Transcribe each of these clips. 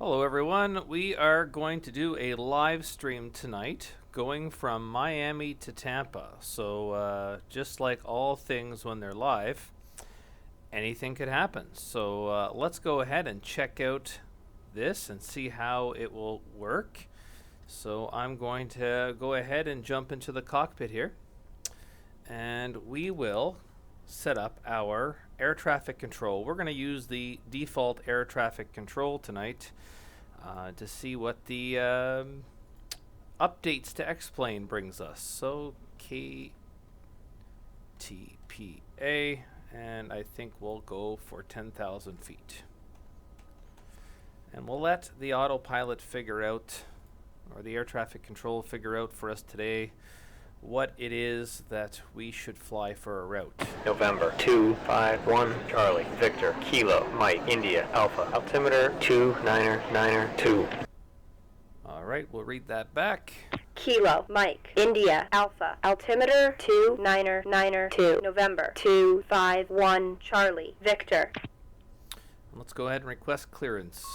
Hello everyone, we are going to do a live stream tonight going from Miami to Tampa. So just like all things when they're live, anything could happen. So let's go ahead and check out this and see how it will work. So I'm going to go ahead and jump into the cockpit here, and we will set up our air traffic control. We're going to use the default air traffic control tonight to see what the updates to X-Plane brings us. So KTPA, and I think we'll go for 10,000 feet. And we'll let the autopilot figure out, or the air traffic control figure out for us today, what it is that we should fly for a route. November 251 Charlie Victor Kilo Mike India Alpha altimeter 2992. All right, we'll read that back. Kilo Mike India Alpha altimeter 2992 November 251 Charlie Victor. Let's go ahead and request clearance.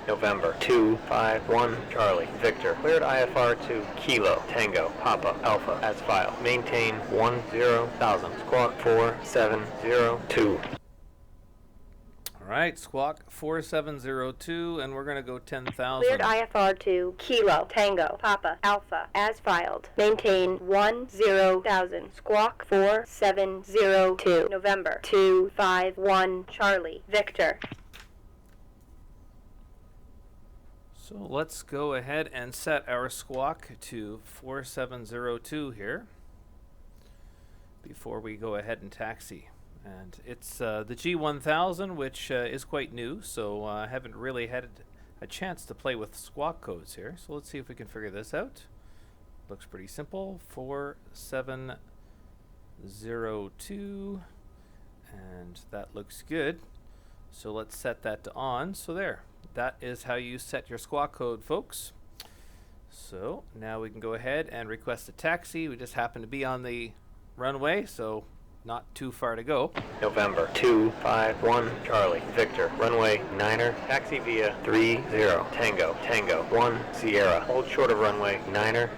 November 251 Charlie Victor cleared IFR to Kilo Tango Papa Alpha as filed. Maintain 10,000 squawk 4702. All right, squawk 4702, and we're going to go 10,000. Cleared IFR to Kilo Tango Papa Alpha as filed. Maintain 10,000 squawk 4702 November 251 Charlie Victor. So let's go ahead and set our squawk to 4702 here before we go ahead and taxi. And it's the G1000, which is quite new, so I haven't really had a chance to play with squawk codes here. So let's see if we can figure this out. Looks pretty simple. 4702, and that looks good. So let's set that to on. So there. That is how you set your squawk code, folks. So now we can go ahead and request a taxi. We just happen to be on the runway, so not too far to go. November 251 Charlie Victor runway 9er taxi via 30 Tango Tango 1 Sierra. Hold short of runway 9er.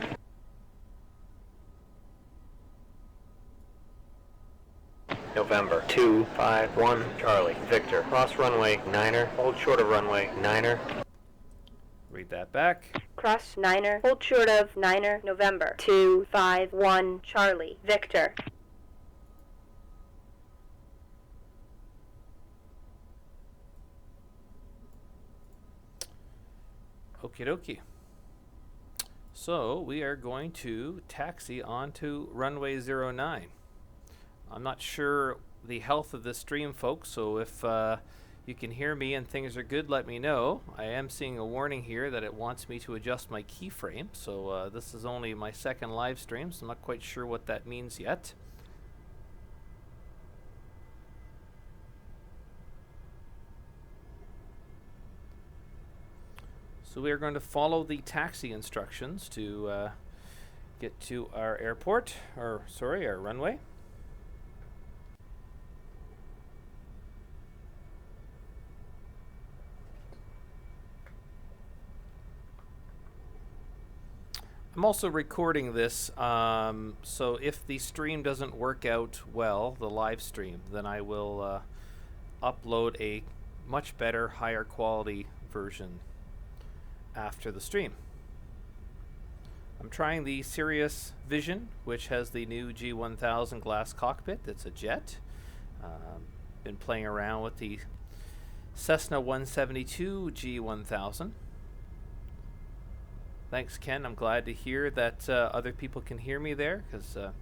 November 251 Charlie Victor cross runway 9er. Hold short of runway 9er. Read that back. Cross 9er. Hold short of 9er November 251 Charlie Victor. Okie dokie. So we are going to taxi onto runway 09. I'm not sure the health of this stream, folks, so if you can hear me and things are good, let me know. I am seeing a warning here that it wants me to adjust my keyframe, so this is only my second live stream, so I'm not quite sure what that means yet. So we are going to follow the taxi instructions to get to our airport, or sorry, our runway. I'm also recording this, so if the stream doesn't work out well, the live stream, then I will upload a much better, higher quality version after the stream. I'm trying the Cirrus Vision, which has the new G1000 glass cockpit. It's a jet. Been playing around with the Cessna 172 G1000. Thanks, Ken. I'm glad to hear that other people can hear me there, because the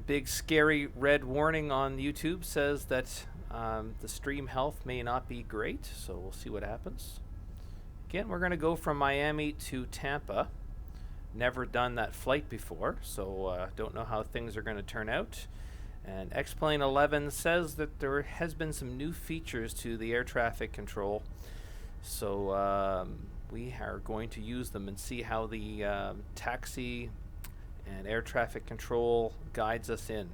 big scary red warning on YouTube says that the stream health may not be great, so we'll see what happens. Again, we're going to go from Miami to Tampa. Never done that flight before, so don't know how things are going to turn out. And X-Plane 11 says that there has been some new features to the air traffic control, so we are going to use them and see how the taxi and air traffic control guides us in.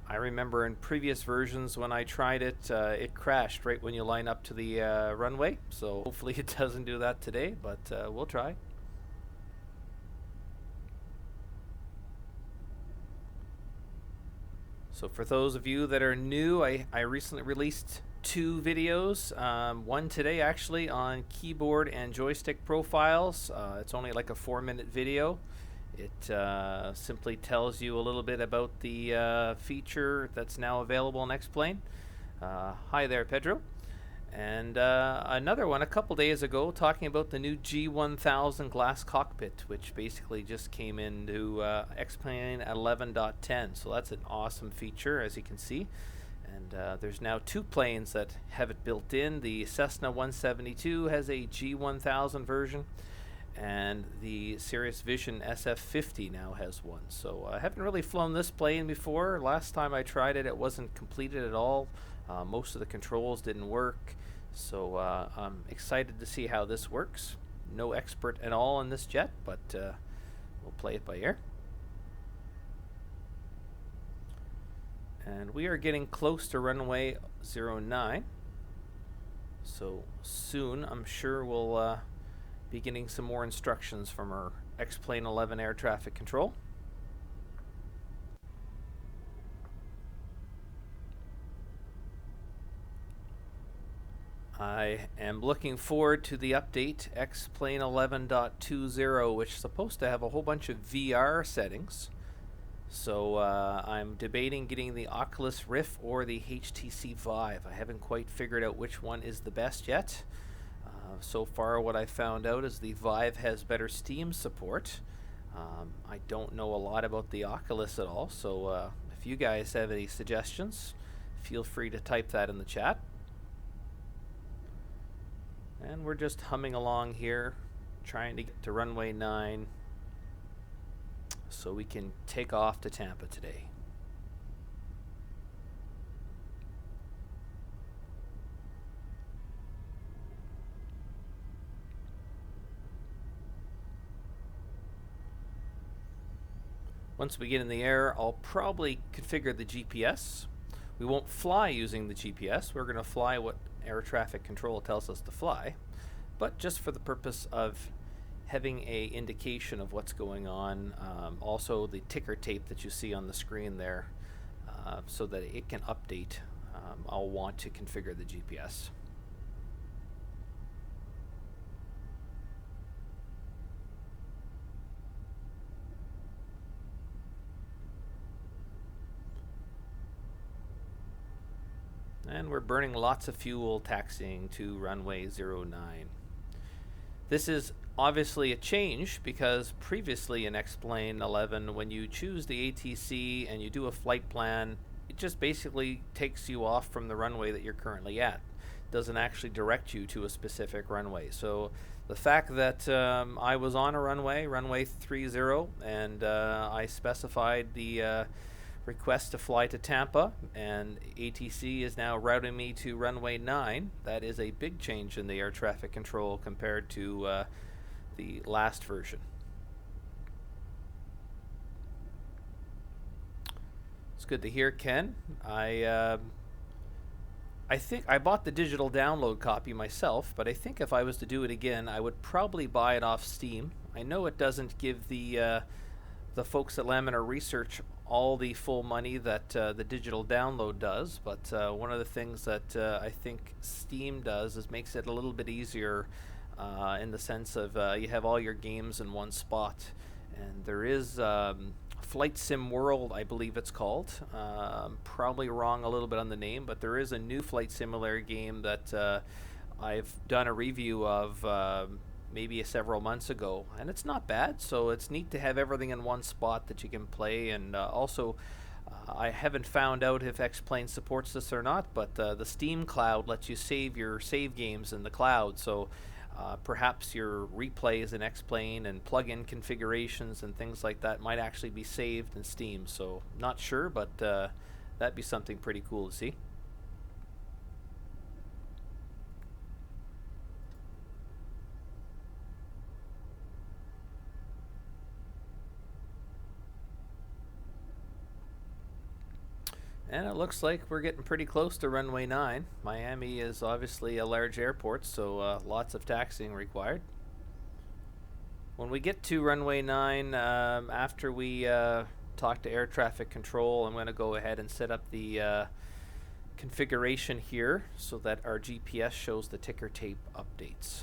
I remember in previous versions when I tried it, it crashed right when you line up to the runway. So hopefully it doesn't do that today, but we'll try. So for those of you that are new, I recently released 2 videos. One today actually on keyboard and joystick profiles. It's only like a 4-minute video. It simply tells you a little bit about the feature that's now available in X-Plane. Hi there, Pedro. And another one a couple days ago talking about the new G1000 glass cockpit, which basically just came into X-Plane 11.10. So that's an awesome feature, as you can see. And there's now 2 planes that have it built in. The Cessna 172 has a G1000 version, and the Cirrus Vision SF50 now has one. So I haven't really flown this plane before. Last time I tried it, it wasn't completed at all. Most of the controls didn't work. So I'm excited to see how this works. No expert at all in this jet, but we'll play it by ear. And we are getting close to runway 09. So soon, I'm sure we'll be getting some more instructions from our X-Plane 11 air traffic control. I am looking forward to the update X-Plane 11.20, which is supposed to have a whole bunch of VR settings. So I'm debating getting the Oculus Rift or the HTC Vive. I haven't quite figured out which one is the best yet. So far what I found out is the Vive has better Steam support. I don't know a lot about the Oculus at all, so if you guys have any suggestions, feel free to type that in the chat. And we're just humming along here, trying to get to runway 9 so we can take off to Tampa today. Once we get in the air, I'll probably configure the GPS. We won't fly using the GPS. We're going to fly what air traffic control tells us to fly, but just for the purpose of having a indication of what's going on. Also the ticker tape that you see on the screen there, so that it can update. I'll want to configure the GPS. And we're burning lots of fuel taxiing to runway 09. This is obviously a change because previously in X-Plane 11, when you choose the ATC and you do a flight plan, it just basically takes you off from the runway that you're currently at. It doesn't actually direct you to a specific runway. So the fact that I was on a runway 30, and I specified the request to fly to Tampa, and ATC is now routing me to runway 9. That is a big change in the air traffic control compared to the last version. It's good to hear, Ken. I think I bought the digital download copy myself, but I think if I was to do it again, I would probably buy it off Steam. I know it doesn't give the folks at Laminar Research all the full money that the digital download does, but one of the things that I think Steam does is makes it a little bit easier in the sense of you have all your games in one spot. And there is Flight Sim World, I believe it's called. Probably wrong a little bit on the name, but there is a new flight simulator game that I've done a review of maybe several months ago, and it's not bad. So it's neat to have everything in one spot that you can play. And also I haven't found out if X-Plane supports this or not, but the Steam Cloud lets you save your save games in the cloud. So perhaps your replays in X-Plane and plug-in configurations and things like that might actually be saved in Steam. So not sure, but that'd be something pretty cool to see. And it looks like we're getting pretty close to runway 9. Miami is obviously a large airport, so lots of taxiing required. When we get to runway 9, after we talk to air traffic control, I'm going to go ahead and set up the configuration here so that our GPS shows the ticker tape updates.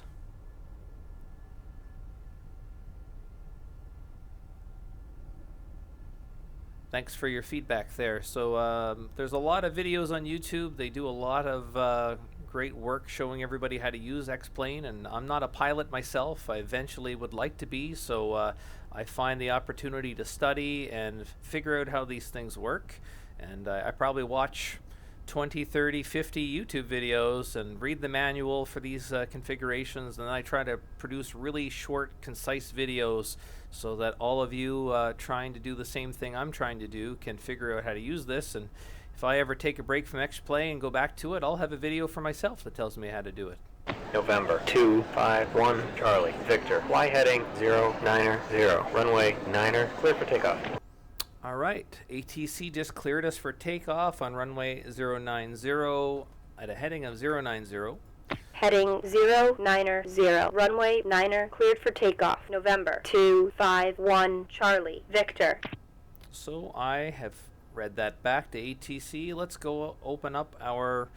Thanks for your feedback there. So there's a lot of videos on YouTube. They do a lot of great work showing everybody how to use X-Plane, and I'm not a pilot myself. I eventually would like to be, so I find the opportunity to study and figure out how these things work. And I probably watch 20, 30, 50 YouTube videos and read the manual for these configurations, and then I try to produce really short, concise videos so that all of you trying to do the same thing I'm trying to do can figure out how to use this. And if I ever take a break from X-Plane and go back to it, I'll have a video for myself that tells me how to do it. November 251 Charlie Victor. Fly heading 090. Runway 9er. Clear for takeoff. All right, ATC just cleared us for takeoff on runway 090 at a heading of 090. Heading 090. Runway 9er cleared for takeoff. November 251 Charlie Victor. So I have read that back to ATC. Let's go open up our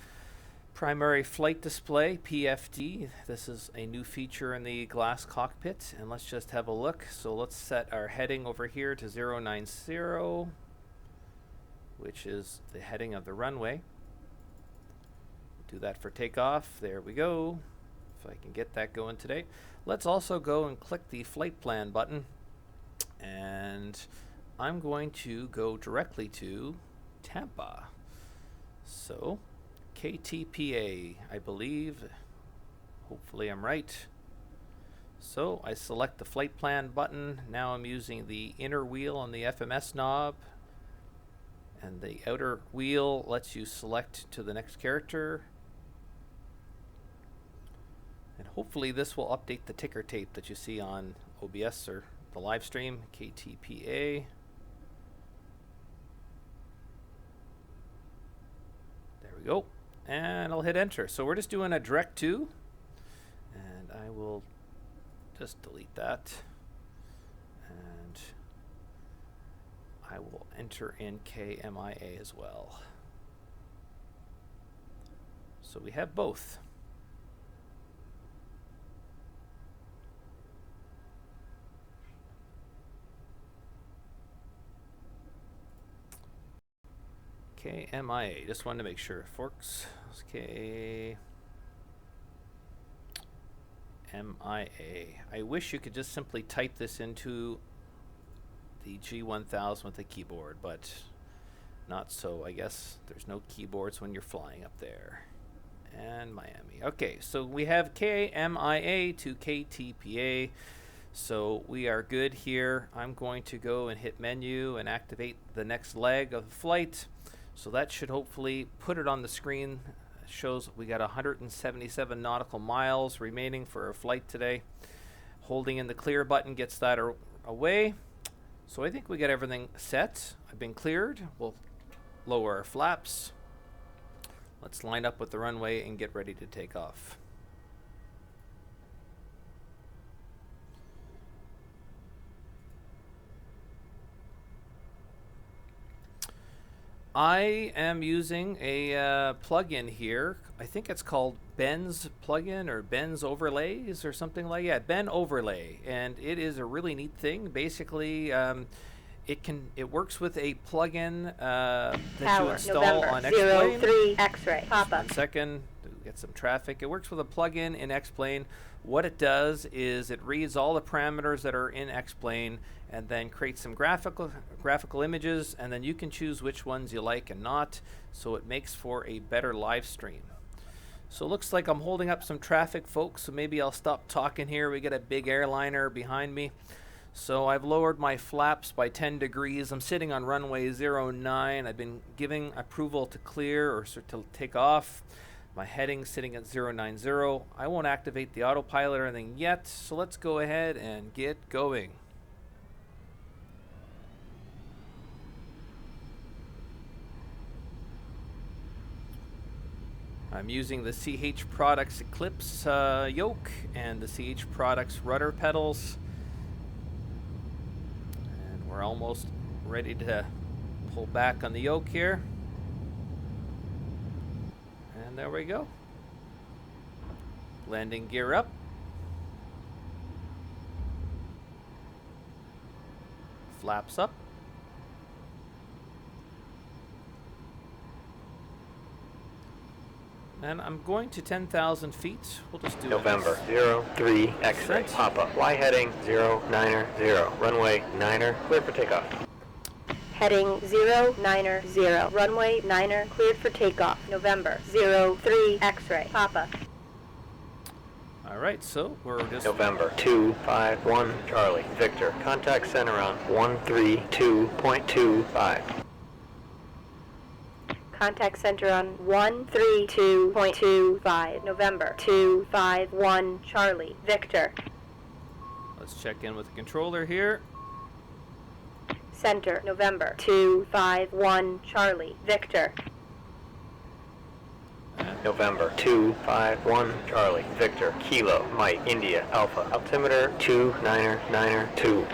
primary flight display, PFD. This is a new feature in the glass cockpit, and let's just have a look. So let's set our heading over here to 090, which is the heading of the runway. Do that for takeoff. There we go. If I can get that going today. Let's also go and click the flight plan button, and I'm going to go directly to Tampa. So KTPA, I believe. Hopefully I'm right. So I select the flight plan button. Now I'm using the inner wheel on the FMS knob, and the outer wheel lets you select to the next character. And hopefully this will update the ticker tape that you see on OBS or the live stream, KTPA. There we go. And I'll hit enter. So we're just doing a direct to, and I will just delete that, and I will enter in KMIA as well. So we have both. KMIA, just wanted to make sure. Forks, KMIA. I wish you could just simply type this into the G1000 with a keyboard, but not so. I guess there's no keyboards when you're flying up there. And Miami. Okay, so we have KMIA to KTPA. So we are good here. I'm going to go and hit menu and activate the next leg of the flight. So that should hopefully put it on the screen. It shows we got 177 nautical miles remaining for our flight today. Holding in the clear button gets that away. So I think we got everything set. I've been cleared. We'll lower our flaps. Let's line up with the runway and get ready to take off. I am using a plugin here. I think it's called Ben's plugin or Ben's overlays or something like that. Ben overlay, and it is a really neat thing. Basically, it works with a plugin that you install November, on X-Plane. 03 X-ray pop up. 1 second to get some traffic. It works with a plugin in X-Plane. What it does is it reads all the parameters that are in X-Plane and then creates some graphical images, and then you can choose which ones you like and not, so it makes for a better live stream. So it looks like I'm holding up some traffic, folks, so maybe I'll stop talking here. We got a big airliner behind me. So I've lowered my flaps by 10 degrees. I'm sitting on runway 09. I've been giving approval to clear or to take off. My heading's sitting at 090. I won't activate the autopilot or anything yet, so let's go ahead and get going. I'm using the CH Products Eclipse yoke and the CH Products rudder pedals. And we're almost ready to pull back on the yoke here. And there we go. Landing gear up. Flaps up. And I'm going to 10,000 feet. We'll just do November 03 X-ray. Papa. Fly heading 090. Runway 9er. Cleared for takeoff. Heading 090. Runway 9er. Cleared for takeoff. November 03 X-ray. Papa. All right, so we're just... November 251 Charlie. Victor. Contact center on 132.25. Contact center on 132.25. November 251 Charlie. Victor. Let's check in with the controller here. Center. November 251 Charlie. Victor. November 251 Charlie. Victor. Kilo. Mike. India. Alpha. Altimeter 2992.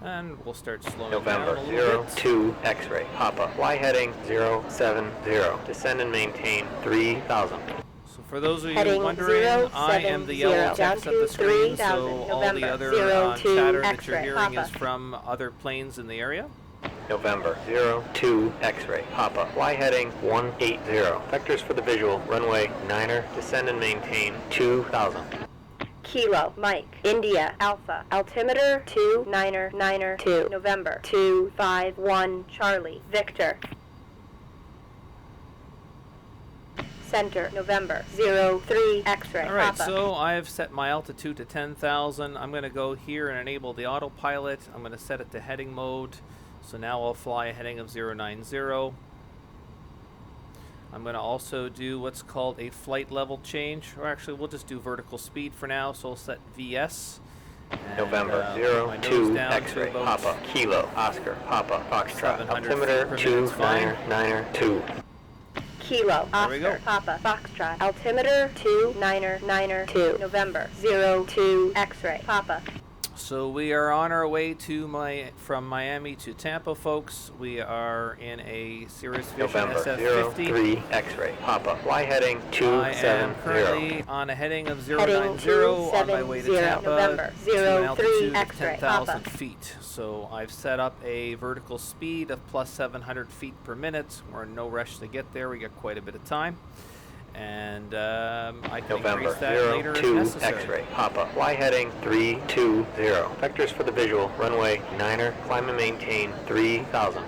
And we'll start slowing November down a little bit. 02 X-ray. Papa. Fly heading 070. Descend and maintain 3000. So for those of you Heading wondering, I am the yellow text of the screen, so all the other chatter that you're hearing is from other planes in the area. November 02 X-ray. Papa. Fly heading 180. Vectors for the visual. Runway 9er. Descend and maintain 2000. Kilo, Mike, India, Alpha, altimeter 2992, November 251 Charlie, Victor. Center, November 03 X-ray. All right, Papa. so I've set my altitude to 10,000. I'm going to go here and enable the autopilot. I'm going to set it to heading mode. So now I'll fly a heading of 090. I'm going to also do what's called a flight level change, or actually we'll just do vertical speed for now, so I'll set VS. And, November 02 X-ray. Papa. Kilo. Oscar. Papa. Foxtrot. Altimeter 2992. Kilo, There we go. Oscar, Papa, Foxtrot, altimeter 2992, November 02 X-ray, Papa. So we are on our way to from Miami to Tampa, folks. We are in a Cirrus Vision November SF50. 03 X-ray. Papa. Fly heading I am 270. currently on a heading of 090 Heading on my way to 270, Tampa November to an 03 altitude of X-ray, 10,000 Papa. feet. So I've set up a vertical speed of plus 700 feet per minute. We're in no rush to get there. We got quite a bit of time. And I can November increase that later if 02 necessary. X-ray. Papa. Fly heading 320. Vectors for the visual. Runway 9er. Climb and maintain 3000.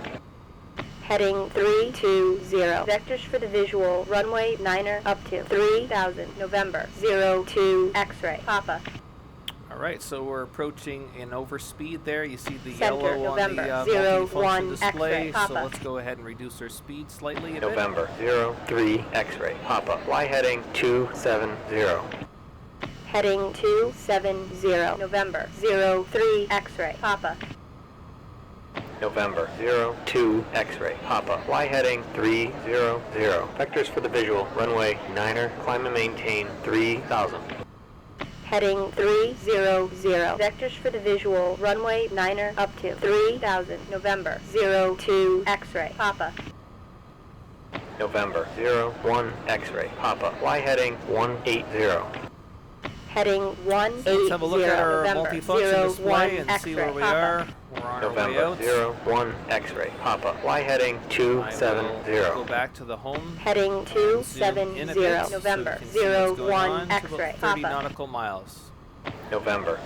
Heading 320, vectors for the visual, runway 9er up to 3000, November 02 X-ray, Papa. All right, so we're approaching an overspeed there. You see the Center, yellow November, on the multifunction 01 display. X-ray, So Papa. let's go ahead and reduce our speed slightly a bit. November 03 X-ray. Papa. Fly heading 270. Heading 270, November 03 X-ray, Papa. November 02 X-ray. Papa. Fly heading 300. Vectors for the visual. Runway 9er. Climb and maintain 3000. Heading 300, vectors for the visual, runway 9er up to 3000, November 02 X-ray, Papa. November 01 X-ray. Papa. Fly heading 180. Heading 180, Let's have a look at our November multifunction display 01 and see where X-ray, we Papa. are. We're on our way November out. 01 X-ray. Papa. Fly heading I will 270. go back to the home. Heading and zoom in a 270, bit November so you can see what's going 01 on to about X-ray, 30 Papa. nautical miles. November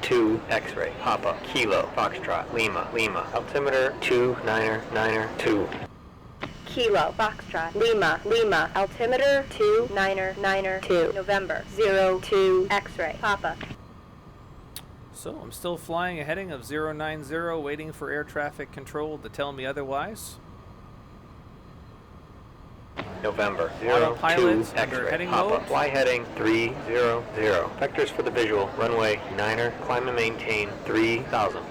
02 X-ray. Papa. Kilo. Foxtrot. Lima. Lima. Altimeter 2992. Kilo, Foxtrot, Lima, Lima, altimeter 2992, November 02 X-ray, Papa. So I'm still flying a heading of 090, waiting for air traffic control to tell me otherwise. November 02 Autopilot under X-ray. heading Papa. mode. Fly heading 300. Vectors for the visual. Runway 9er. Climb and maintain 3000.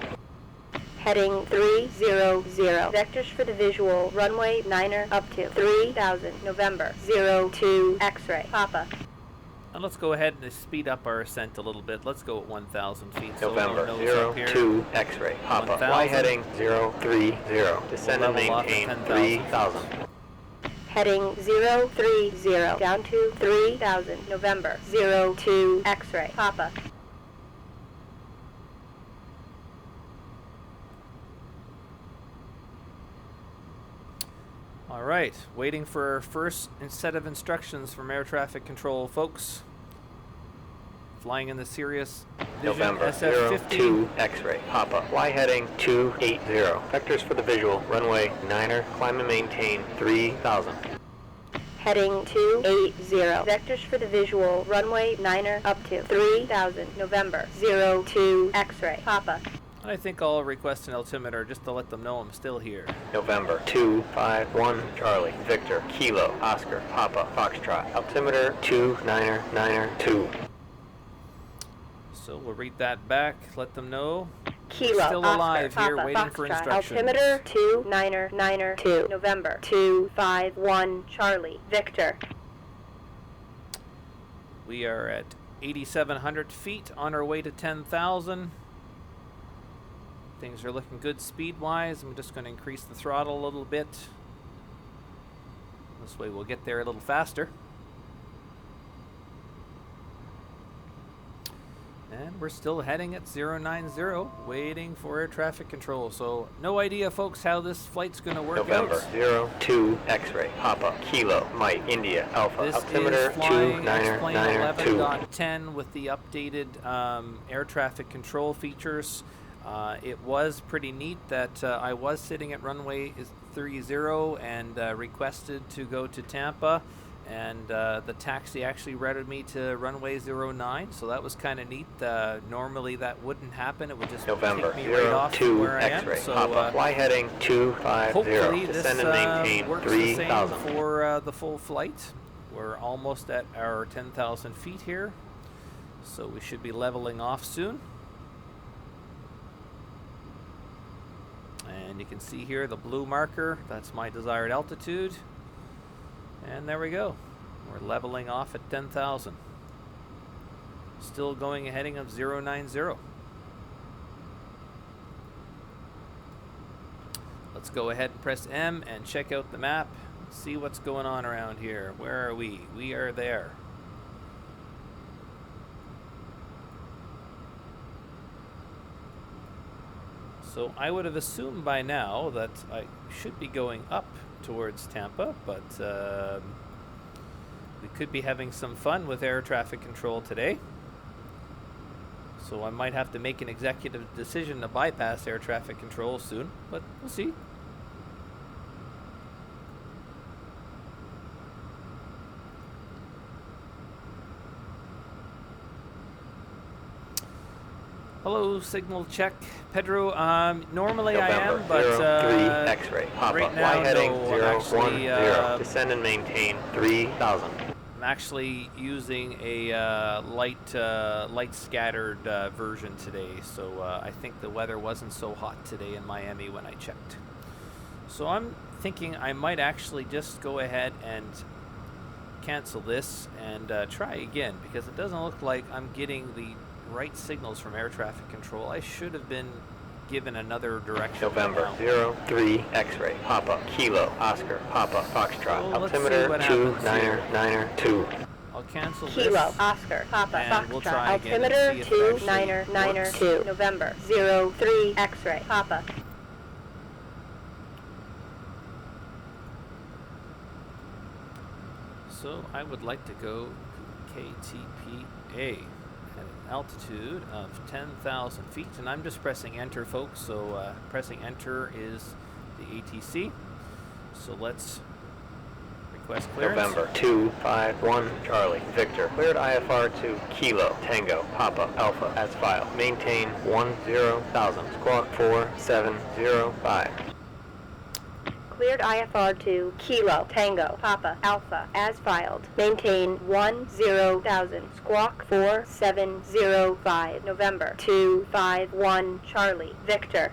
Heading 300. Vectors for the visual, runway 9er up to 3000, November 02 X-ray, Papa. And let's go ahead and speed up our ascent a little bit. Let's go at 1,000 feet. November So no 02 X-ray, Papa. 1,000. Y heading 030. Descend and We'll level off at maintain 10,000. 3000. Heading 030, down to 3000, November 02 X-ray, Papa. All right, waiting for our first set of instructions from air traffic control, folks. Flying in the Cirrus Vision November SF50. 02 X-ray, Papa. Y heading 280. Vectors for the visual, runway 9er, climb and maintain 3000. Heading 280, vectors for the visual, runway 9er up to 3000, November 02 X-ray, Papa. I think I'll request an altimeter just to let them know I'm still here. November 251 Charlie, Victor, Kilo, Oscar, Papa, Foxtrot. Altimeter 299er2. So we'll read that back, let them know. Kilo, Still Oscar, alive Papa, here, waiting for Foxtrot. instructions. Altimeter 299er2, November 251 Charlie, Victor. We are at 8,700 feet on our way to 10,000. Things are looking good speed-wise. I'm just going to increase the throttle a little bit. This way we'll get there a little faster. And we're still heading at 090, waiting for air traffic control. So no idea, folks, how this flight's going to work November out. 02 X-ray, Papa, Kilo, Mike, India, Alpha. This Altimeter is flying X-plane 299er2. 11.10 with the updated air traffic control features. It was pretty neat that I was sitting at runway 30 and requested to go to Tampa, and the taxi actually routed me to runway 09, so that was kind of neat. Normally that wouldn't happen. It would just November take me right off to 02 where I am. X-ray, So Papa, fly heading 250. hopefully this Descend and maintain works the same 3000. for the full flight. We're almost at our 10,000 feet here, so we should be leveling off soon. And you can see here the blue marker, that's my desired altitude. And there we go. We're leveling off at 10,000. Still going a heading of 090. Let's go ahead and press M and check out the map. See what's going on around here. Where are we? We are there. So I would have assumed by now that I should be going up towards Tampa, but we could be having some fun with air traffic control today. So I might have to make an executive decision to bypass air traffic control soon, but we'll see. Hello, signal check. Pedro, normally I am, but 03 X-ray, Papa, right now, Y heading no, I'm 010. Descend and maintain 3000. I'm actually using a light scattered version today, so I think the weather wasn't so hot today in Miami when I checked. So I'm thinking I might actually just go ahead and cancel this and try again, because it doesn't look like I'm getting the right signals from air traffic control. I should have been given another direction. November 03 X-ray, Papa, Kilo, Oscar, Papa, Foxtrot. Well, let's see Altimeter what happens here. 299er2. I'll cancel Kilo, this. Oscar, Papa, And Foxtrot. we'll try again and Altimeter see if it actually 299er2, November 03 X-ray, Papa. So I would like to go to KTPA at an altitude of 10,000 feet, and I'm just pressing enter, folks. So pressing enter is the ATC. So let's request clearance. November 251 Charlie, Victor. Cleared IFR to Kilo, Tango, Papa, Alpha, as filed. Maintain 10,000. Squawk 4705. Cleared IFR to Kilo, Tango, Papa, Alpha, as filed. Maintain 10,000. Squawk 4705. November 251 Charlie, Victor.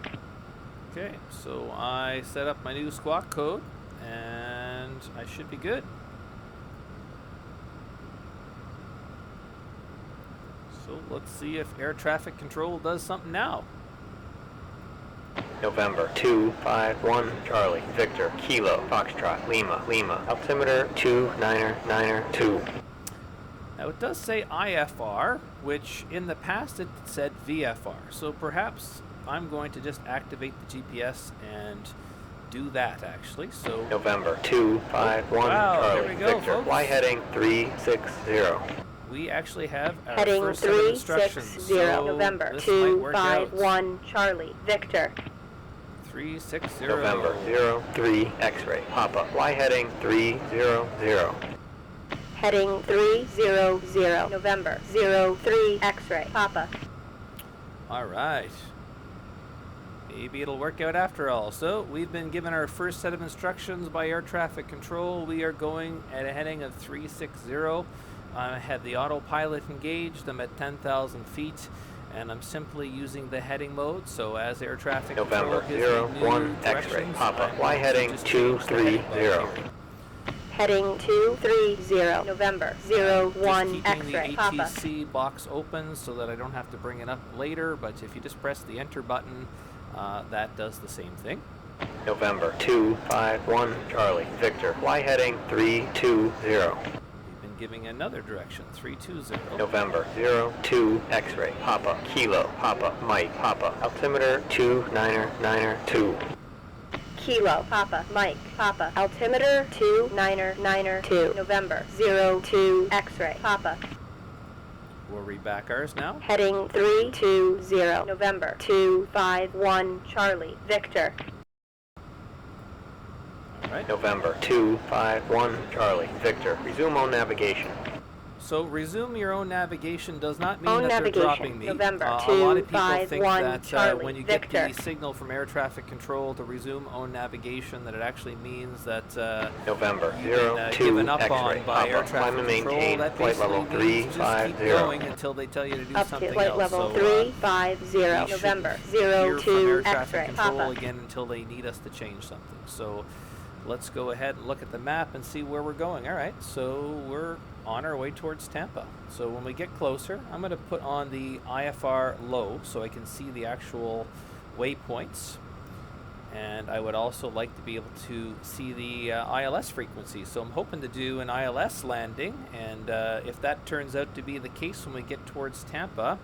Okay, so I set up my new squawk code and I should be good. So let's see if air traffic control does something now. November 251 Charlie Victor Kilo Foxtrot Lima Lima altimeter 2992. Now it does say IFR, which in the past it said VFR. So perhaps I'm going to just activate the GPS and do that actually. So November 251 wow, Charlie there we go, Victor folks. fly heading 360. We actually have our Heading first set of instructions. 360, So November this might work out. 251 Charlie Victor. 360. November 03 X-ray Papa fly heading 300. Heading 300, November 03 X-ray Papa. All right. Maybe it'll work out after all. So we've been given our first set of instructions by air traffic control. We are going at a heading of 360. I have the autopilot engaged. I'm at 10,000 feet, and I'm simply using the heading mode. So as air traffic November control gives me 01 new X-ray directions, Papa I'm fly going to heading just change the heading mode 230. here. Heading 230, November 01 Just keeping X-ray the Papa. ATC box open so that I don't have to bring it up later, but if you just press the enter button, that does the same thing. November 251 Charlie Victor fly heading 320. We've been giving another direction, 320. November 02 X-ray Papa Kilo Papa Mike Papa altimeter 2992. Kilo Papa Mike Papa altimeter 2992, November 02 X-ray Papa. We'll read back ours now. Heading 320, November 251 Charlie Victor. All right. November 251 Charlie Victor resume on navigation. So resume your own navigation does not mean Own that navigation, they're dropping me. November A lot of people think 251 that Charlie when you Victor. get the signal from air traffic control to resume own navigation, that it actually means that November you've been 02 given up X-ray on by air Papa climb traffic and control. maintain That flight level basically means just keep 350. going until they tell you to do Up to something flight else. level So, 350, we November shouldn't hear from air 02 traffic X-ray control Papa. again until they need us to change something. So let's go ahead and look at the map and see where we're going. All right, so we're on our way towards Tampa. So when we get closer, I'm going to put on the IFR low so I can see the actual waypoints. And I would also like to be able to see the ILS frequency. So I'm hoping to do an ILS landing, and if that turns out to be the case when we get towards Tampa,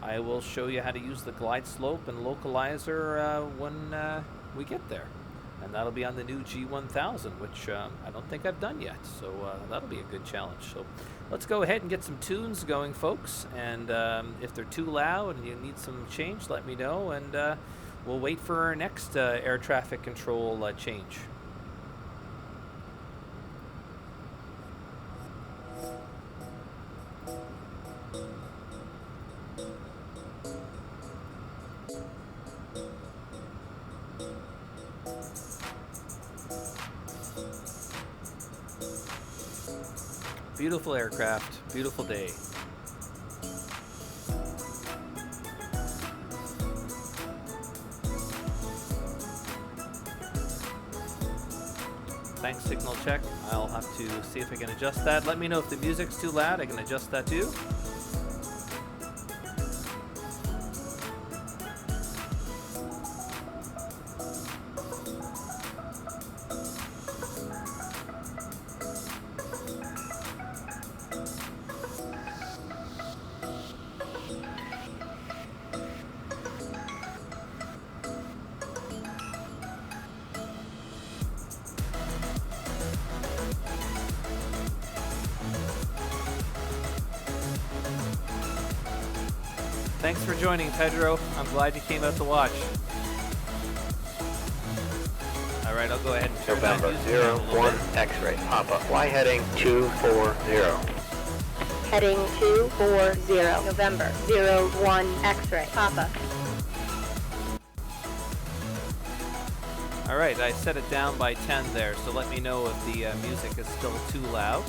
I will show you how to use the glide slope and localizer when we get there. And that'll be on the new G1000, which I don't think I've done yet. So that'll be a good challenge. So let's go ahead and get some tunes going, folks. And if they're too loud and you need some change, let me know. And we'll wait for our next air traffic control change. Beautiful aircraft, beautiful day. Thanks, signal check. I'll have to see if I can adjust that. Let me know if the music's too loud. I can adjust that too. Thanks for joining, Pedro. I'm glad you came out to watch. All right, I'll go ahead and turn November that music down a little 01 bit. X-ray Papa fly heading 240. Heading 240, November 01 X-ray Papa. All right, I set it down by 10 there, so let me know if the music is still too loud.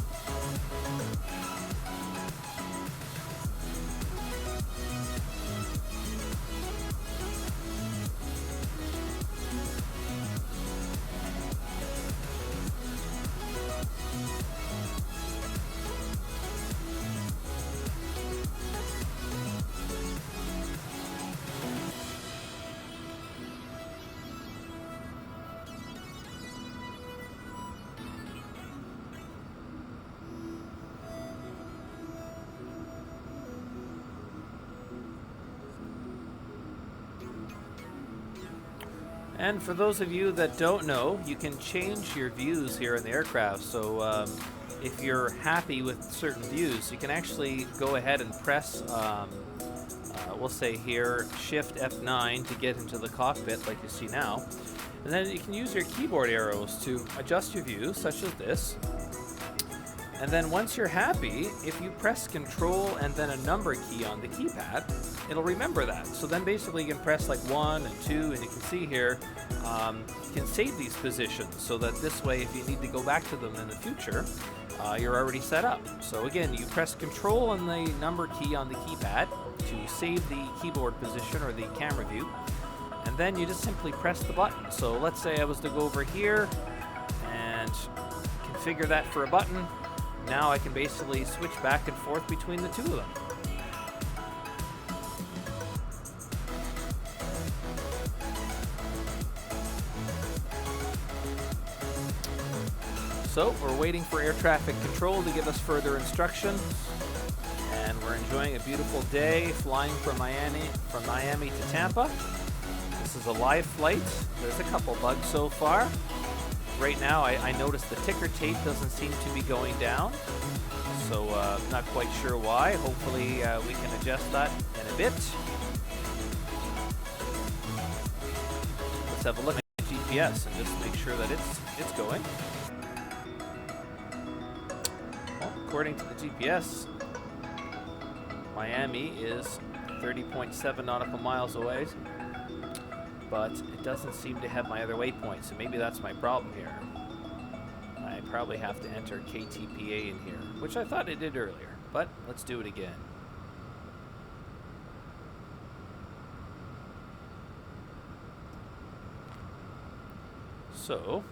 And for those of you that don't know, you can change your views here in the aircraft. So if you're happy with certain views, you can actually go ahead and press, we'll say here, Shift F9 to get into the cockpit like you see now. And then you can use your keyboard arrows to adjust your views, such as this. And then once you're happy, if you press Control and then a number key on the keypad, it'll remember that. So then basically you can press like 1 and 2, and you can see here, you can save these positions so that this way if you need to go back to them in the future, you're already set up. So again, you press Control and the number key on the keypad to save the keyboard position or the camera view, and then you just simply press the button. So let's say I was to go over here and configure that for a button. Now I can basically switch back and forth between the two of them. So we're waiting for air traffic control to give us further instructions, and we're enjoying a beautiful day flying from Miami to Tampa. This is a live flight. There's a couple bugs so far. Right now, I noticed the ticker tape doesn't seem to be going down, so not quite sure why. Hopefully, we can adjust that in a bit. Let's have a look at the GPS and just make sure that it's going. Well, according to the GPS, Miami is 30.7 nautical miles away. But it doesn't seem to have my other waypoint, so maybe that's my problem here. I probably have to enter KTPA in here, which I thought I did earlier, but let's do it again. So,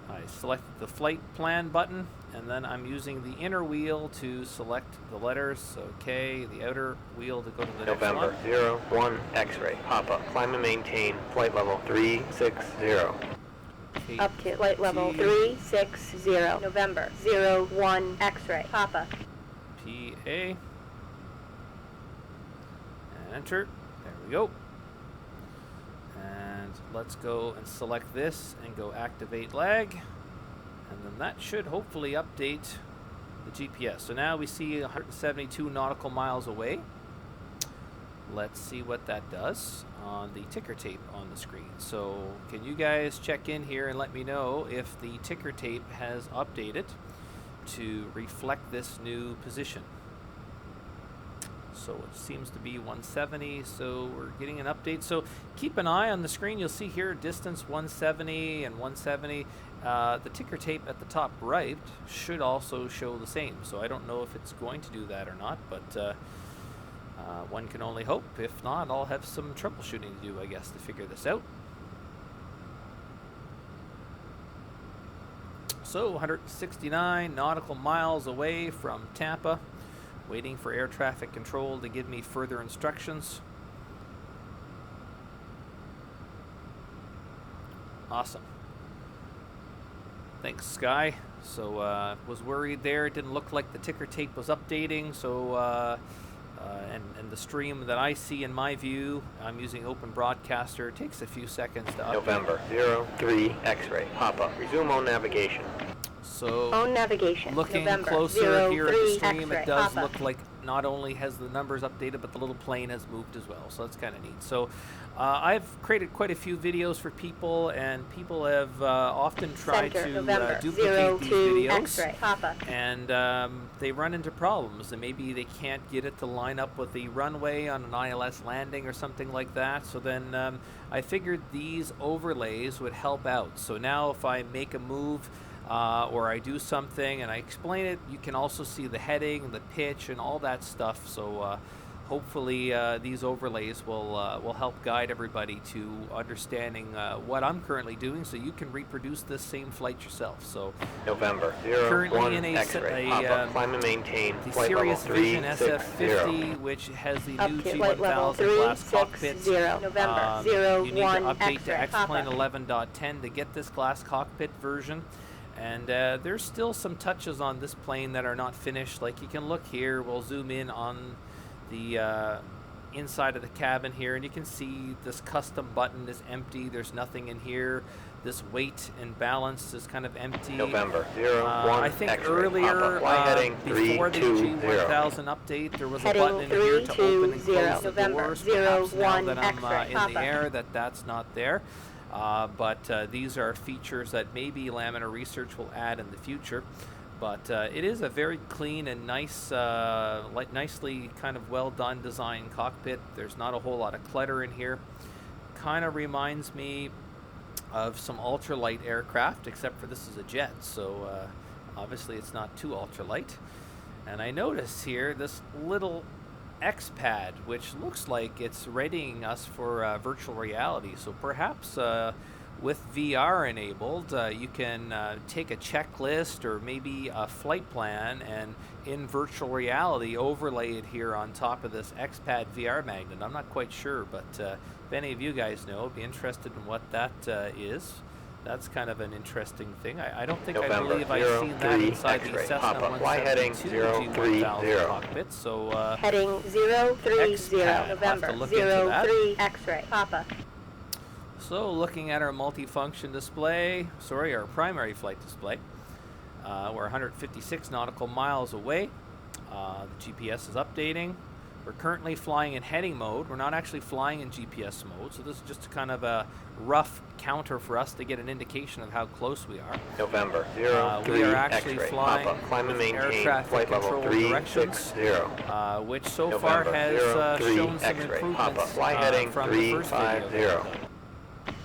I selected the flight plan button, and then I'm using the inner wheel to select the letters, so K, the outer wheel to go to the November next one. 01 X-ray, Papa, climb and maintain, flight level 360. Up to flight level 360, November 01 X-ray, Papa. PA, and enter, there we go. And let's go and select this and go activate lag. And then that should hopefully update the GPS. So now we see 172 nautical miles away. Let's see what that does on the ticker tape on the screen. So can you guys check in here and let me know if the ticker tape has updated to reflect this new position? So it seems to be 170, so we're getting an update. So keep an eye on the screen. You'll see here distance 170 and 170. The ticker tape at the top right should also show the same. So I don't know if it's going to do that or not, but one can only hope. If not, I'll have some troubleshooting to do, I guess, to figure this out. So 169 nautical miles away from Tampa. Waiting for air traffic control to give me further instructions. Awesome. Thanks, Sky. So was worried there. It didn't look like the ticker tape was updating. So and the stream that I see in my view, I'm using Open Broadcaster. It takes a few seconds to update. November 03 X-ray, Papa, resume on navigation. So Own navigation. looking November closer here at the 03 stream, X-ray, it does Papa. look like not only has the numbers updated, but the little plane has moved as well. So that's kind of neat. So I've created quite a few videos for people, and people have often tried Center, to November duplicate these 02 videos, X-ray, Papa. and they run into problems. And maybe they can't get it to line up with the runway on an ILS landing or something like that. So then I figured these overlays would help out. So now if I make a move, or I do something and I explain it, you can also see the heading, the pitch, and all that stuff. So hopefully these overlays will help guide everybody to understanding what I'm currently doing, so you can reproduce this same flight yourself. So November currently 01 in X-ray, Papa, climb and maintain, the flight level Cirrus Vision 360. SF50, which has the Up new to flight level G1000 glass cockpit. 360, November You need to 01 update X-ray, to X-Plane Papa. 11.10 to get this glass cockpit version. And there's still some touches on this plane that are not finished. Like you can look here, we'll zoom in on the inside of the cabin here, and you can see this custom button is empty. There's nothing in here. This weight and balance is kind of empty. November 01 I think X-ray, earlier, fly heading before the 320. G1000 update, there was a Heading button in here to open and 320, close the November doors. Perhaps now 01 that I'm X-ray, in Papa. the air, that's not there. But these are features that maybe Laminar Research will add in the future. But it is a very clean and nice, nicely kind of well done designed cockpit. There's not a whole lot of clutter in here. Kind of reminds me of some ultralight aircraft, except for this is a jet, so obviously it's not too ultralight. And I notice here this little X-pad, which looks like it's readying us for virtual reality. So perhaps with VR enabled, you can take a checklist or maybe a flight plan and in virtual reality overlay it here on top of this X-pad VR magnet. I'm not quite sure, but if any of you guys know, be interested in what that is. That's kind of an interesting thing. I don't think I believe I've seen that inside the Cessna 172 G1000 cockpit. So Heading 030, X-pad. November I'll have to look into that. 03 X-ray, Papa. So looking at our multifunction display, our primary flight display, we're 156 nautical miles away. The GPS is updating. We're currently flying in heading mode. We're not actually flying in GPS mode, so this is just kind of a rough counter for us to get an indication of how close we are. November We are actually X-ray, flying Papa. Climb and with air maintain traffic flight level control 360. directions, which so November far has 03 shown some X-ray, improvements Papa. Fly heading from the first video. 350.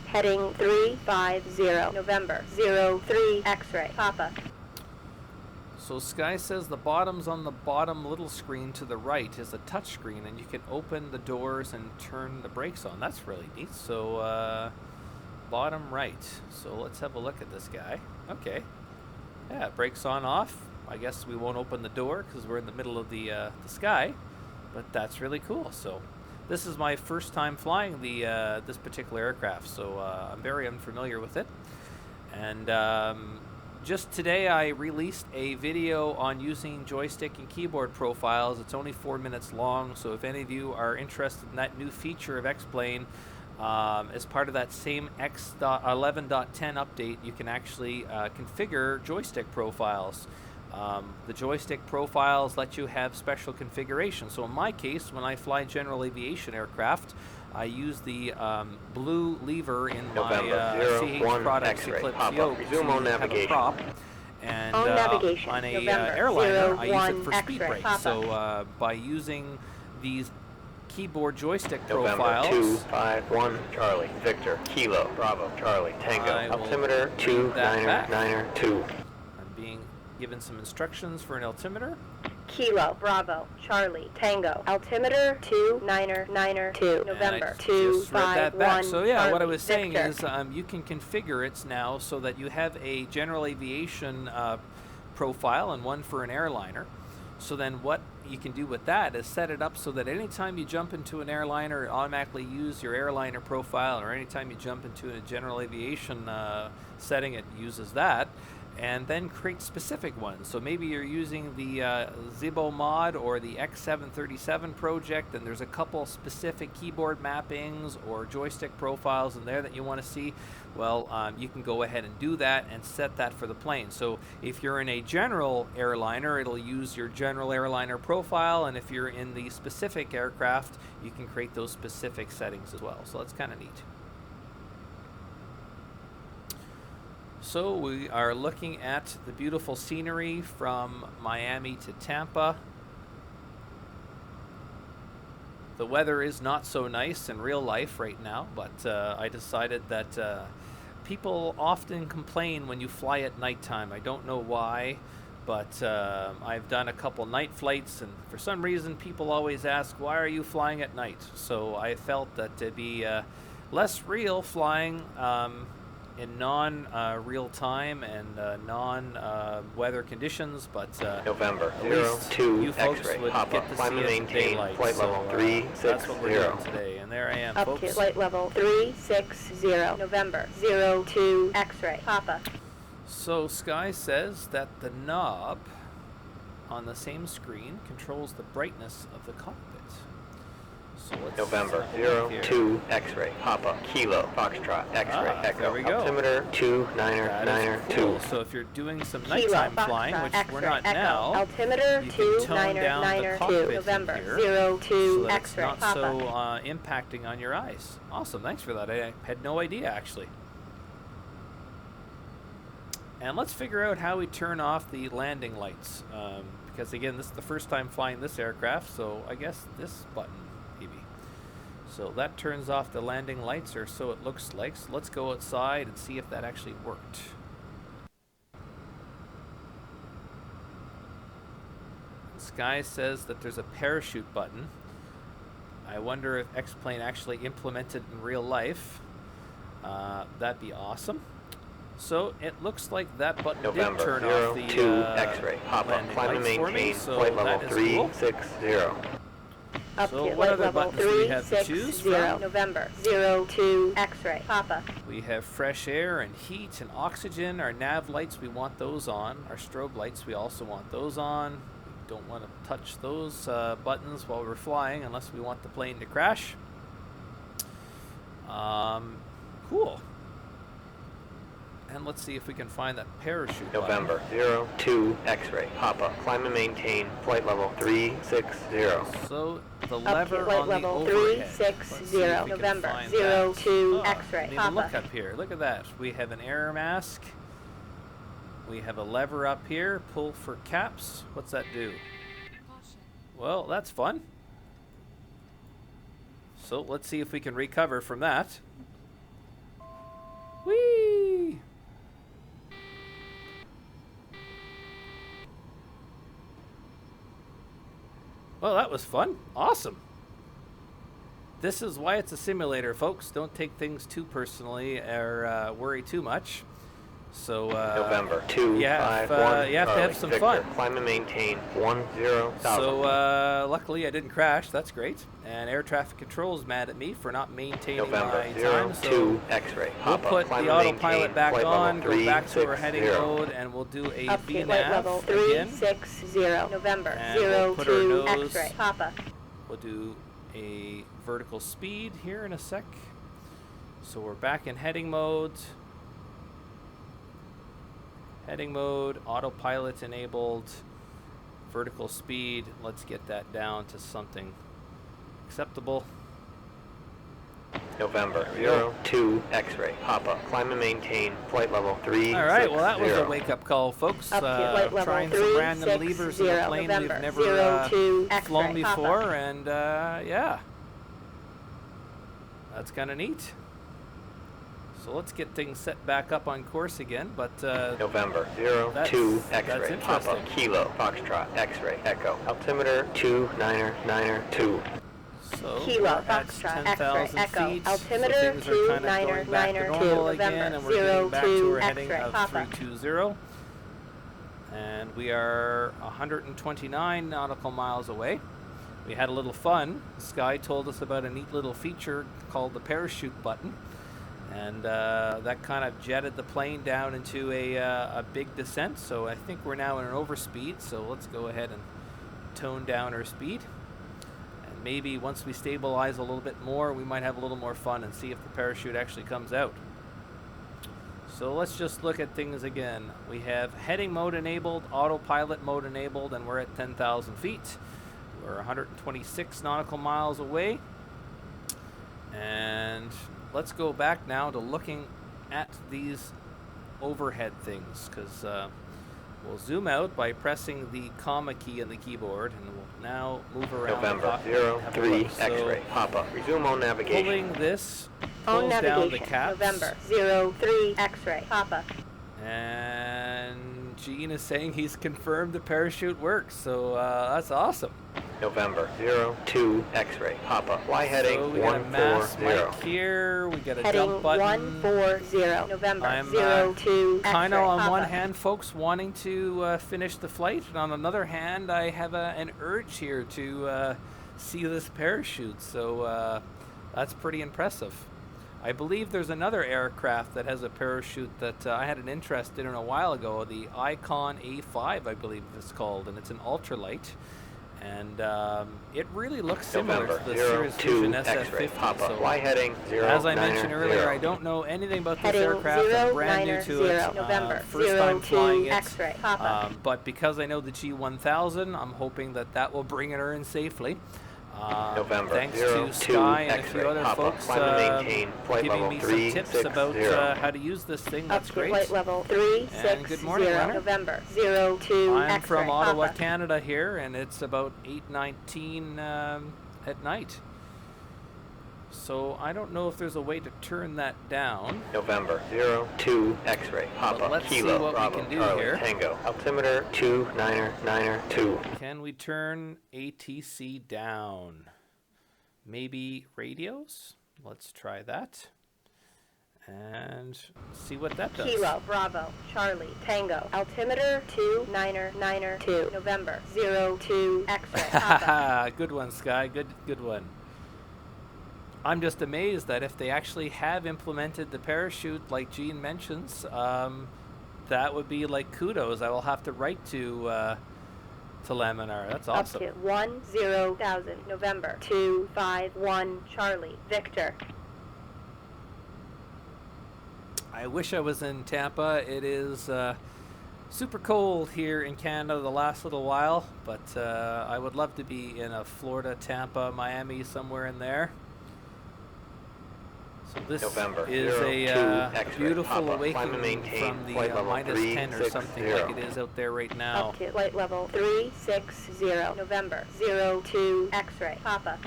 Heading 350, November 03 X-ray, Papa. So Sky says the bottom's on the bottom little screen to the right is a touch screen, and you can open the doors and turn the brakes on. That's really neat. So bottom right. So let's have a look at this guy. Okay. Yeah, brakes on off. I guess we won't open the door because we're in the middle of the sky, but that's really cool. So this is my first time flying this particular aircraft, so I'm very unfamiliar with it. And just today I released a video on using joystick and keyboard profiles. It's only 4 minutes long, so if any of you are interested in that new feature of X-Plane, as part of that same X.11.10 update, you can actually configure joystick profiles. The joystick profiles let you have special configuration. So in my case, when I fly general aviation aircraft, I use the blue lever in my CH Products Eclipse yoke to have a prop. And On navigation, on a November airliner, I use 01 it for speed X-ray, brakes. Papa. So by using these keyboard joystick November profiles, 251 Charlie Victor Kilo Bravo Charlie Tango I will altimeter read that back. 299er 2. I'm being given some instructions for an altimeter. Kilo, Bravo, Charlie, Tango, altimeter 299er2, November And I just read that back. 251. So yeah, what I Charlie, was saying Victor. is you can configure it now so that you have a general aviation profile and one for an airliner. So then what you can do with that is set it up so that anytime you jump into an airliner, it automatically use your airliner profile, or anytime you jump into a general aviation setting, it uses that. And then create specific ones. So maybe you're using the Zibo mod or the X737 project, and there's a couple specific keyboard mappings or joystick profiles in there that you want to see. Well, you can go ahead and do that and set that for the plane. So if you're in a general airliner, it'll use your general airliner profile, and if you're in the specific aircraft, you can create those specific settings as well. So that's kind of neat. So we are looking at the beautiful scenery from Miami to Tampa. The weather is not so nice in real life right now, but I decided that people often complain when you fly at nighttime. I don't know why, but I've done a couple night flights, and for some reason people always ask, why are you flying at night? So I felt that to be less real flying in non-real time and non-weather conditions, but November at least 02 you folks X-ray would Papa. get to Climb see and it in maintain daylight. flight level So 360. that's what we're doing today, and there I am, Up folks. to flight level 360, November 02 X-ray, Papa. So Sky says that the knob on the same screen controls the brightness of the cockpit. So let's November have a look here. 02 X-ray Papa Kilo Foxtrot X-ray Echo. There we go. Altimeter 2 Niner That Niner is 2. cool. So if you're doing some Kilo, nighttime Foxtrot, flying, which X-ray, we're not Echo. now, Altimeter you 2 can tone Niner down the Niner 2. cockpit in November here 02 so that it's X-ray not Papa. so impacting on your eyes. Awesome, thanks for that. I had no idea actually. And let's figure out how we turn off the landing lights, because again, this is the first time flying this aircraft, so I guess this button maybe. So that turns off the landing lights, or so it looks like. So let's go outside and see if that actually worked. Sky says that there's a parachute button. I wonder if X-Plane actually implemented in real life. That'd be awesome. So it looks like that button November did turn off the 02 X-ray Papa landing Climb and lights for me, maintain so flight that level is cool. 360. Up So to what flight other level buttons do we have to choose 360. from? November 02 X-ray Papa. We have fresh air and heat and oxygen. Our nav lights, we want those on. Our strobe lights, we also want those on. We don't want to touch those buttons while we're flying unless we want the plane to crash. Cool. And let's see if we can find that parachute November button. 02 X-ray Papa Climb and maintain flight level 360. So the Up lever to flight on the level overhead. Let's see if 360. we can November find 02 that. X-ray Didn't even Papa. look up here. Look at that. We have an air mask. We have a lever up here. Pull for caps. What's that do? Well, that's fun. So let's see if we can recover from that. Whee! Well, that was fun. Awesome. This is why it's a simulator, folks. Don't take things too personally or worry too much. So November 251 you have to have Charlie some Victor fun. Climb and maintain 10,000. So luckily I didn't crash. That's great. And air traffic control is mad at me for not maintaining November my time. 02 So X-ray we'll Papa put Climb the and autopilot maintain back flight on, level go back to our heading 360. mode, and we'll do a Up to flight level VNAV again. 360. November And we'll put our 02 nose- X-ray Papa. We'll do a vertical speed here in a sec. So we're back in heading mode. Heading mode, autopilot enabled, vertical speed. Let's get that down to something acceptable. November There we go. 02 X-ray Papa Climb and maintain flight level 360. All right, well that was a wake-up call, folks. Up to flight level Trying some random 360. levers in a plane November we've never 02 X-ray flown Papa. before, and yeah, that's kind of neat. So let's get things set back up on course again, but November 02 that's X-ray Papa interesting. Kilo Foxtrot X-ray Echo. Altimeter 2 Niner Niner 2. so Kilo, we're at Foxtrot, 10,000 X-ray, feet. Echo. Altimeter so things are 2 kind of Niner going back Niner to 2, normal again, November and we're getting back to 02 our heading X-ray, of Papa. 320. And we are 129 nautical miles away. We had a little fun. Sky told us about a neat little feature called the parachute button. And that kind of jetted the plane down into a big descent. So I think we're now in an overspeed. So let's go ahead and tone down our speed. And maybe once we stabilize a little bit more, we might have a little more fun and see if the parachute actually comes out. So let's just look at things again. We have heading mode enabled, autopilot mode enabled, and we're at 10,000 feet. We're 126 nautical miles away. And let's go back now to looking at these overhead things, because we'll zoom out by pressing the comma key on the keyboard, and we'll now move around the November cockpit and have a 03 look. So X-ray Papa. Resume on navigation. pulling this On pulls down the navigation. caps. November 03 X-ray Papa. And Gene is saying he's confirmed the parachute works, so that's awesome. November 02 X-ray Papa. Fly heading So we got a mass 140. mic here, we got a Heading jump button. 140. November I'm 02 X-ray kind of on Papa. one hand, folks, wanting to finish the flight, and on another hand, I have an urge here to see this parachute, so that's pretty impressive. I believe there's another aircraft that has a parachute that I had an interest in a while ago, the Icon A5, I believe it's called, and it's an ultralight. And it really looks similar November, to the 0, Cirrus 2, Fusion X-ray, SF50. Papa, So fly heading 0, as I 9er, mentioned earlier, 0. I don't know anything about this Heading aircraft. 0, I'm brand new 9er, to 0, it. November, First 0, time 2, flying it. X-ray, Papa. But because I know the G1000, I'm hoping that that will bring her in safely. November, thanks 0, to 2, Sky and a X-ray, few other Papa, folks climb and maintain, flight giving level me 3, some tips 6, about 0. how to use this thing. Up That's to great. flight level 360, And good morning, Leonard. November, 0, 2, I'm X-ray, from Ottawa, Papa. Canada here, and it's about 8:19 at night. So I don't know if there's a way to turn that down. November, 0, 2, X-ray, Papa, let's see Kilo, what we Bravo, can do Charlie, here. Tango, altimeter 2, 9er, 9er, 2. Can we turn ATC down? Maybe radios? Let's try that. And see what that does. Kilo, Bravo, Charlie, Tango, altimeter 2, 9er, 9er, 2, November, 0, 2, X-ray, Papa. Good one, Sky. Good one. I'm just amazed that if they actually have implemented the parachute like Gene mentions, that would be like kudos. I will have to write to Laminar. That's awesome. Up to 10,000, November, 251, Charlie, Victor. I wish I was in Tampa. It is super cold here in Canada the last little while, but I would love to be in a Florida, Tampa, Miami, somewhere in there. So this November, is 0, a 2, X-ray, beautiful Papa, awakening maintain, from the flight level minus 3, 10 or 6, something 0. like it is out there right now. Up to flight level 360, November, 0, 2, X-ray, Papa.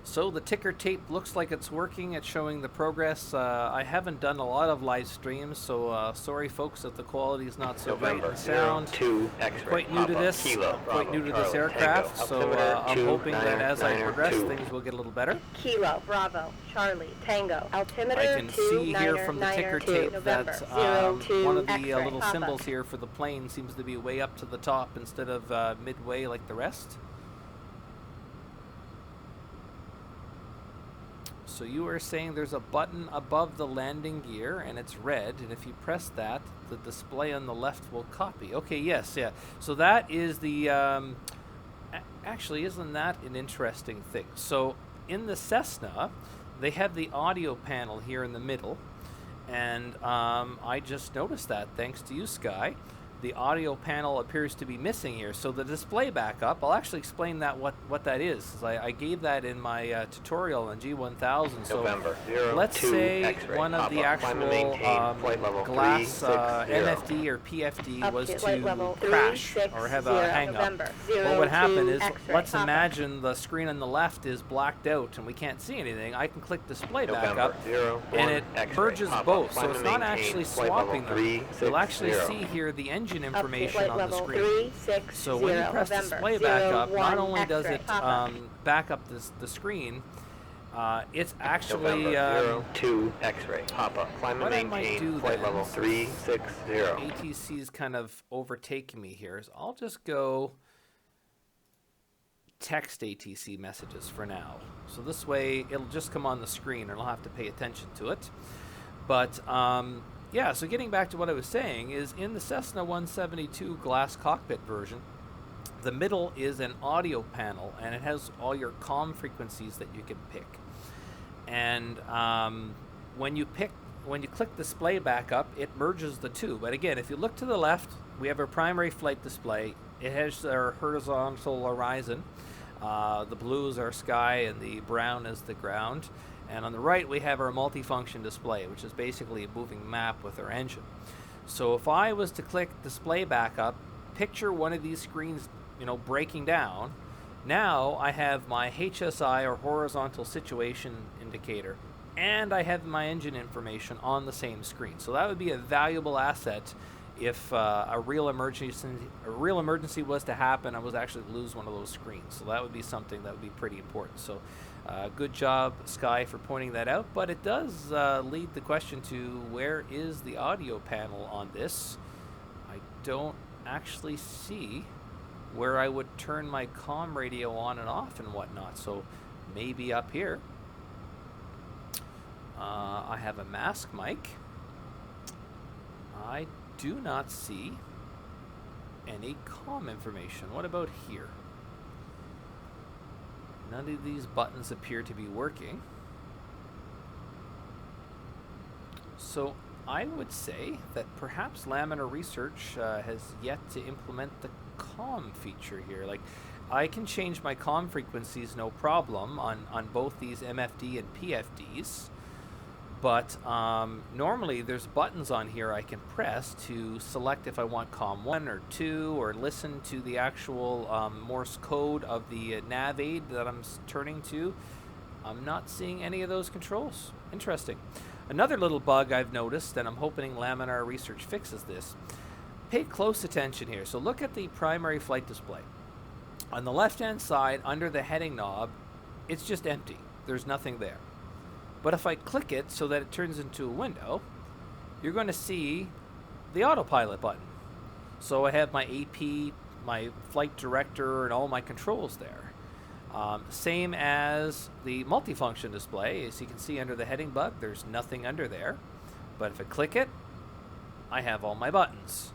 So the ticker tape looks like it's working. It's showing the progress. I haven't done a lot of live streams, so sorry folks if the quality is not so great November, in sound. 0, 2, X-ray, Quite new Papa, to this, Kilo, quite Bravo, new to this Charlie, aircraft, Tango, so altimeter I'm 2, hoping that 9er, as I 9er, progress, 2. things will get a little better. Kilo, Bravo, Charlie, Tango, altimeter I can 2, see here 9er, from the 9er, ticker 2, tape November, that 0, 2, one of the X-ray, little Papa. symbols here for the plane seems to be way up to the top instead of midway like the rest. So you are saying there's a button above the landing gear and it's red, and if you press that, the display on the left will copy. Okay, yes, yeah. So that is the, actually, isn't that an interesting thing? So in the Cessna, they have the audio panel here in the middle, and I just noticed that thanks to you, Sky. The audio panel appears to be missing here. So the display backup, I'll actually explain that what that is. 'Cause I gave that in my tutorial on G1000. So November, 0, let's 2, say X-ray, one of Papa, the climb and maintain, actual flight level glass 360. NFD or PFD Up was to flight to level crash 360, or have a hang up. November, What would happen 02, is, X-ray, let's Papa. imagine the screen on the left is blacked out and we can't see anything. I can click display November, backup 0, and 1, it X-ray, merges Papa, both. So climb it's and not maintain, actually flight level swapping them. 360. You'll actually see here the engine Up to information flight on the level screen. 360, So when you press November, display backup, 01, not only does X-ray, it Papa. back up the screen, it's actually November, 0, 2, X-ray, Papa, climb and what I might maintain, do flight then, level since 360. ATC's kind of overtaking me here, is I'll just go text ATC messages for now. So this way it'll just come on the screen and I'll have to pay attention to it. But yeah, so getting back to what I was saying is in the Cessna 172 glass cockpit version, the middle is an audio panel and it has all your comm frequencies that you can pick. And when you click display backup, it merges the two. But again, if you look to the left, we have our primary flight display. It has our horizontal horizon. The blue is our sky and the brown is the ground. And on the right, we have our multifunction display, which is basically a moving map with our engine. So if I was to click display backup, picture one of these screens, breaking down. Now I have my HSI or horizontal situation indicator, and I have my engine information on the same screen. So that would be a valuable asset if a real emergency was to happen. I was actually lose one of those screens. So that would be something that would be pretty important. So good job, Sky, for pointing that out. But it does lead the question to where is the audio panel on this? I don't actually see where I would turn my comm radio on and off and whatnot. So maybe up here. I have a mask mic. I do not see any comm information. What about here? None of these buttons appear to be working. So I would say that perhaps Laminar Research has yet to implement the COM feature here. Like, I can change my COM frequencies no problem on both these MFD and PFDs, but normally there's buttons on here I can press to select if I want COM 1 or 2, or listen to the actual Morse code of the nav aid that I'm turning to. I'm not seeing any of those controls. Interesting. Another little bug I've noticed, and I'm hoping Laminar Research fixes this. Pay close attention here. So look at the primary flight display. On the left-hand side, under the heading knob, it's just empty. There's nothing there. But if I click it so that it turns into a window, you're going to see the autopilot button. So I have my AP, my flight director, and all my controls there. Same as the multifunction display. As you can see under the heading bug, there's nothing under there. But if I click it, I have all my buttons.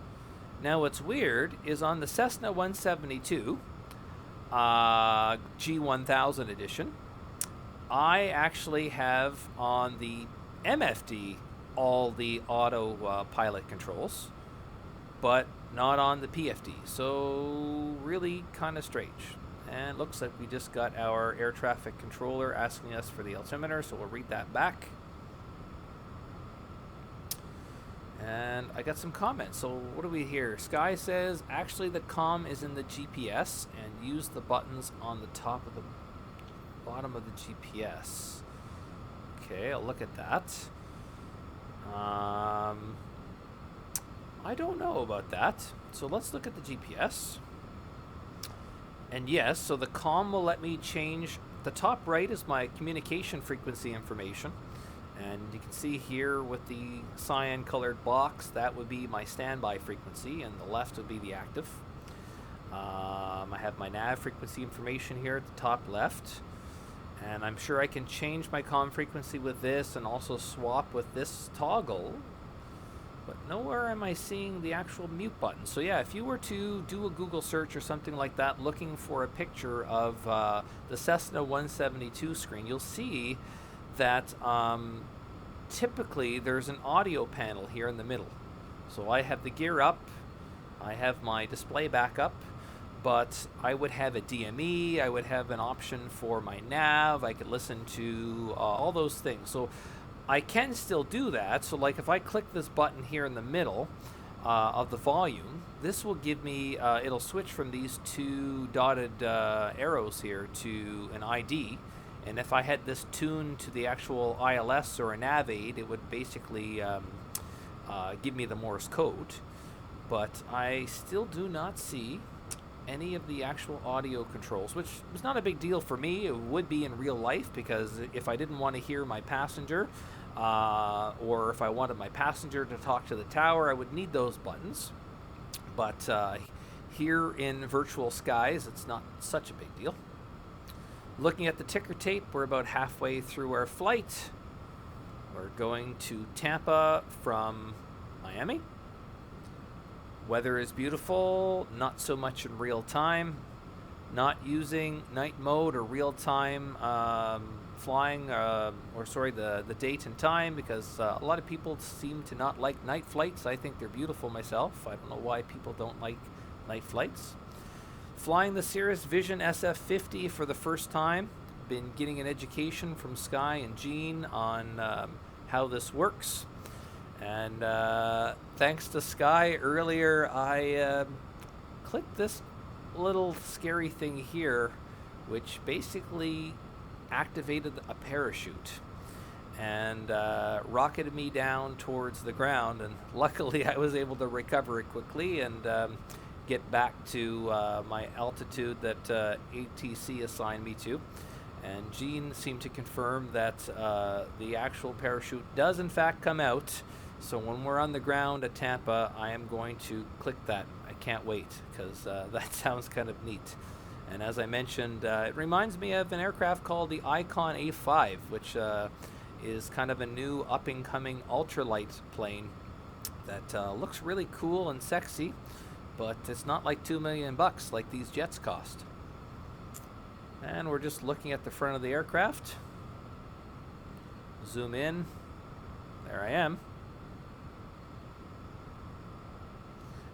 Now what's weird is on the Cessna 172 G1000 edition, I actually have on the MFD all the auto pilot controls, but not on the PFD. So really kind of strange. And it looks like we just got our air traffic controller asking us for the altimeter, so we'll read that back. And I got some comments. So what do we hear? Sky says, actually the COM is in the GPS, and use the buttons on the top of the bottom of the GPS. Okay, I'll look at that. I don't know about that. So let's look at the GPS. And yes, so the COM will let me change. The top right is my communication frequency information. And you can see here with the cyan colored box, that would be my standby frequency, and the left would be the active. I have my nav frequency information here at the top left. And I'm sure I can change my COM frequency with this and also swap with this toggle. But nowhere am I seeing the actual mute button. So yeah, if you were to do a Google search or something like that looking for a picture of the Cessna 172 screen, you'll see that typically there's an audio panel here in the middle. So I have the gear up, I have my display back up, but I would have a DME, I would have an option for my nav, I could listen to all those things. So I can still do that. So like if I click this button here in the middle of the volume, this will give me, it'll switch from these two dotted arrows here to an ID. And if I had this tuned to the actual ILS or a nav aid, it would basically give me the Morse code. But I still do not see any of the actual audio controls, which was not a big deal for me. It would be in real life, because if I didn't want to hear my passenger, or if I wanted my passenger to talk to the tower, I would need those buttons. But here in virtual skies, it's not such a big deal. Looking at the ticker tape, we're about halfway through our flight. We're going to Tampa from Miami. Weather is beautiful, not so much in real time. Not using night mode or real time flying, the date and time, because a lot of people seem to not like night flights. I think they're beautiful myself. I don't know why people don't like night flights. Flying the Cirrus Vision SF50 for the first time. Been getting an education from Sky and Gene on how this works. And thanks to Sky, earlier I clicked this little scary thing here, which basically activated a parachute and rocketed me down towards the ground. And luckily I was able to recover it quickly and get back to my altitude that ATC assigned me to. And Gene seemed to confirm that the actual parachute does in fact come out. So when we're on the ground at Tampa, I am going to click that. I can't wait, because that sounds kind of neat. And as I mentioned, it reminds me of an aircraft called the Icon A5, which is kind of a new up-and-coming ultralight plane that looks really cool and sexy, but it's not like $2 million like these jets cost. And we're just looking at the front of the aircraft. Zoom in. There I am.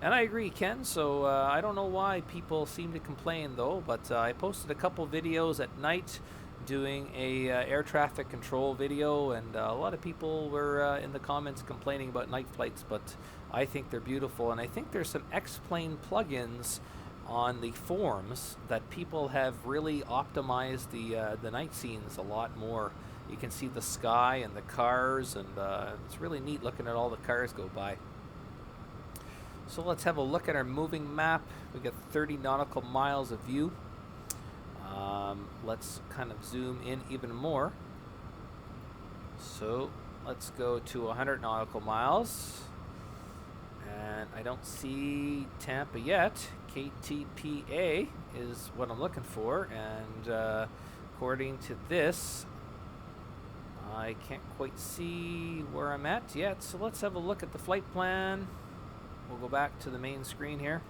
And I agree, Ken, so I don't know why people seem to complain though, but I posted a couple videos at night doing a air traffic control video, and a lot of people were in the comments complaining about night flights, but I think they're beautiful, and I think there's some X-Plane plugins on the forums that people have really optimized the night scenes a lot more. You can see the sky and the cars, and it's really neat looking at all the cars go by. So let's have a look at our moving map. We got 30 nautical miles of view. Let's kind of zoom in even more. So let's go to 100 nautical miles. And I don't see Tampa yet. KTPA is what I'm looking for. And according to this, I can't quite see where I'm at yet. So let's have a look at the flight plan. We'll go back to the main screen here.